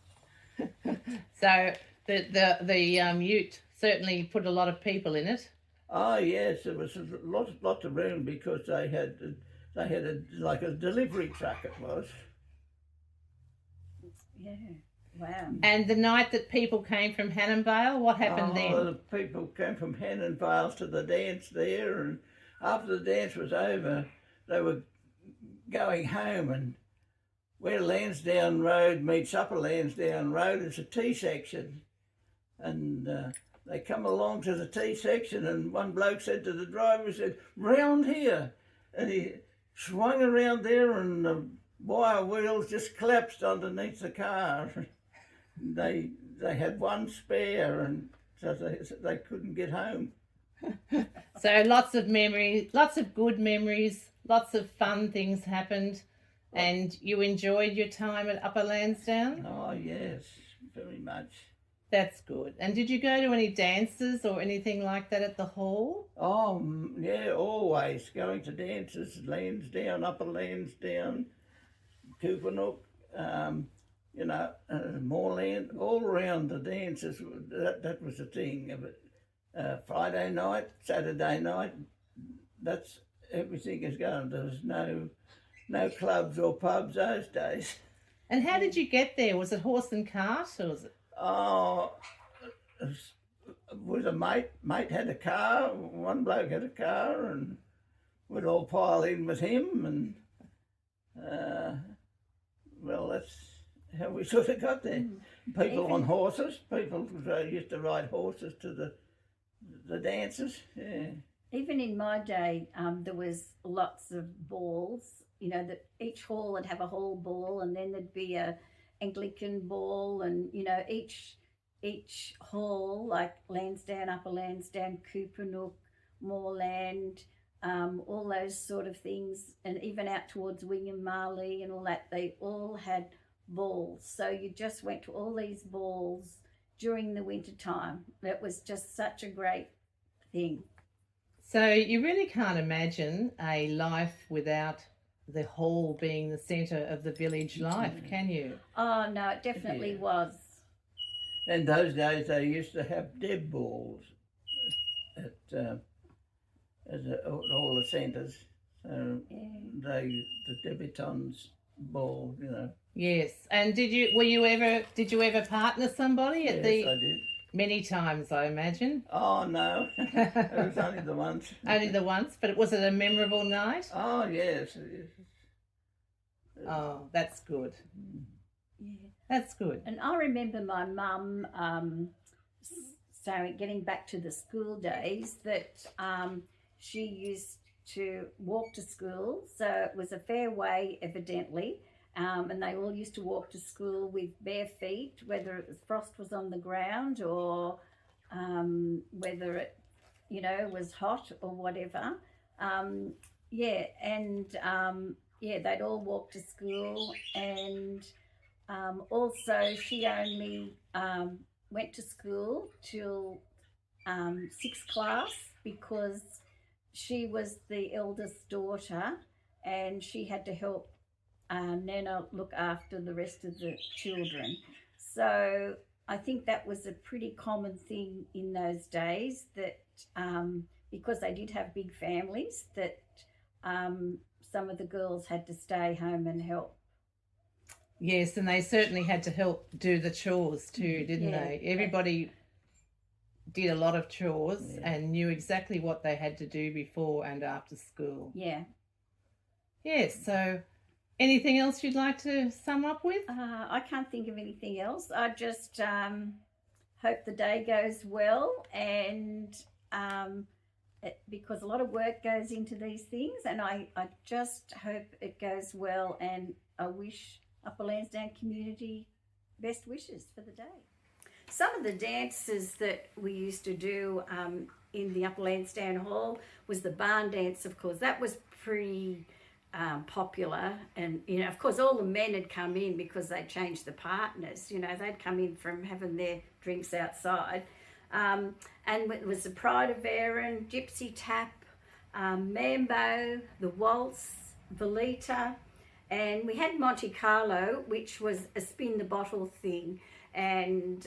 So the ute certainly put a lot of people in it. Oh yes, there was a lot of room because they had like a delivery truck. It was. Yeah. Wow. And the night that people came from Hannonvale, what happened then? The people came from Hannonvale to the dance there, and after the dance was over, they were going home, and where Lansdowne Road meets Upper Lansdowne Road is a T-section, and they come along to the T-section, and one bloke said to the driver, he said, "Round here," and he swung around there, and the wire wheels just collapsed underneath the car. They had one spare, and so they couldn't get home. So lots of memories, lots of good memories, lots of fun things happened, and you enjoyed your time at Upper Lansdowne? Oh yes, very much. That's good. And did you go to any dances or anything like that at the hall? Oh yeah, always going to dances. Lansdowne, Upper Lansdowne, Coopanook, Moorland, all around the dances. That was the thing. Friday night, Saturday night, that's everything is going. There was no clubs or pubs those days. And how did you get there? Was it horse and cart, or was it? Oh, with a mate. Mate had a car. One bloke had a car, and we'd all pile in with him, and well, that's how we sort of got there. People on horses. People used to ride horses to the dances. Yeah. Even in my day, there was lots of balls. You know, that each hall would have a hall ball, and then there'd be a Anglican ball, and each hall, like Lansdowne, Upper Lansdowne, Coopanook, Moorland, all those sort of things, and even out towards Wingham Marley and all that, they all had balls. So you just went to all these balls during the winter time. It was just such a great thing. So you really can't imagine a life without the hall being the centre of the village life, can you? Oh no, it definitely was. In those days, they used to have deb balls at all the centres. So the debutantes ball, Yes, and did you ever partner somebody at yes, the? I did. Many times, I imagine. Oh no, it was only the once. Only the once, but was it a memorable night? Oh yes. Oh, that's good. Yeah. That's good. And I remember my mum, so getting back to the school days, that she used to walk to school. So it was a fair way, evidently. And they all used to walk to school with bare feet, whether it was frost was on the ground or whether it, was hot or whatever. They'd all walk to school, and also she only went to school till 6th class because she was the eldest daughter and she had to help Nana look after the rest of the children. So I think that was a pretty common thing in those days, that because they did have big families, that some of the girls had to stay home and help. Yes, and they certainly had to help do the chores too, didn't they? Everybody did a lot of chores and knew exactly what they had to do before and after school. Yeah. Yes, so anything else you'd like to sum up with? I can't think of anything else. I just hope the day goes well, and because a lot of work goes into these things, and I just hope it goes well, and I wish Upper Lansdowne community best wishes for the day. Some of the dances that we used to do in the Upper Lansdowne Hall was the barn dance, of course. That was pretty popular, and of course all the men had come in because they changed the partners. They'd come in from having their drinks outside, and it was the Pride of Erin, Gypsy Tap, Mambo, the Waltz, Velita, and we had Monte Carlo, which was a spin the bottle thing, and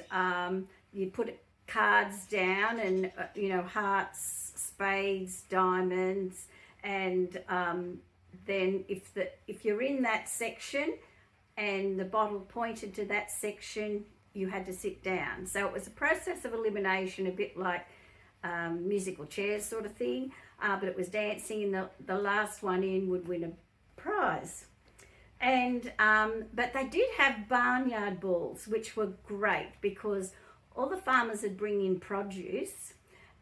you put cards down, and hearts, spades, diamonds, and then if you're in that section and the bottle pointed to that section, you had to sit down. So it was a process of elimination, a bit like musical chairs sort of thing, but it was dancing, and the last one in would win a prize. And but they did have barnyard balls, which were great because all the farmers would bring in produce,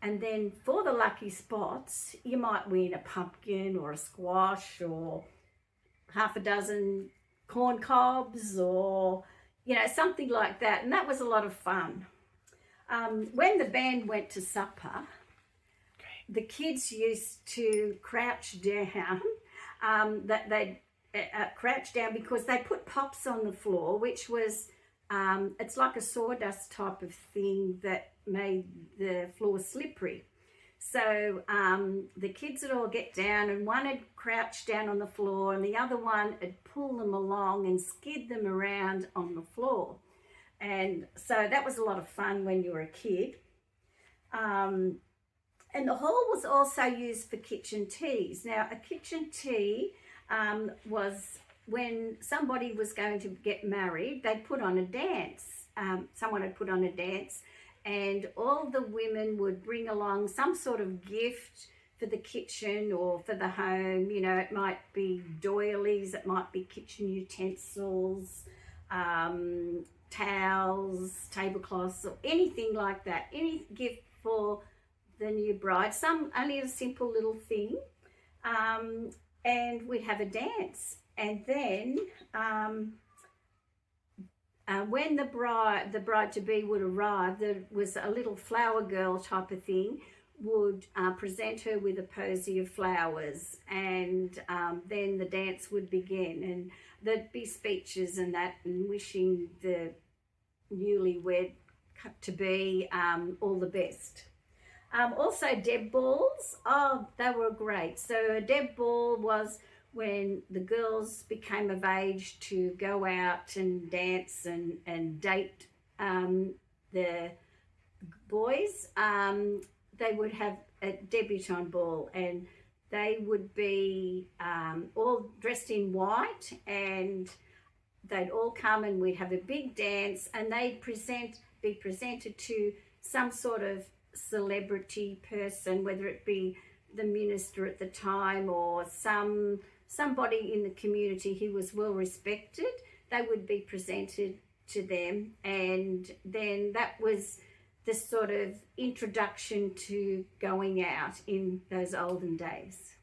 and then for the lucky spots, you might win a pumpkin or a squash or half a dozen corn cobs or, something like that. And that was a lot of fun. When the band went to supper, the kids used to crouch down. They'd crouch down because they put pops on the floor, which was, it's like a sawdust type of thing that made the floor slippery. So the kids would all get down, and one would crouch down on the floor and the other one would pull them along and skid them around on the floor. And so that was a lot of fun when you were a kid. And the hall was also used for kitchen teas. Now, a kitchen tea was when somebody was going to get married, they'd put on a dance. Someone had put on a dance, and all the women would bring along some sort of gift for the kitchen or for the home. It might be doilies, it might be kitchen utensils, towels, tablecloths, or anything like that. Any gift for the new bride. Some only a simple little thing. And we'd have a dance. And then when the bride-to-be would arrive, there was a little flower girl type of thing, would present her with a posy of flowers, and then the dance would begin, and there'd be speeches and that, and wishing the newlywed to be all the best. Also Deb balls, they were great. So a Deb ball was when the girls became of age to go out and dance and date the boys. They would have a debutante ball, and they would be all dressed in white, and they'd all come and we'd have a big dance, and they'd be presented to some sort of celebrity person, whether it be the minister at the time or somebody in the community who was well respected. They would be presented to them, and then that was the sort of introduction to going out in those olden days.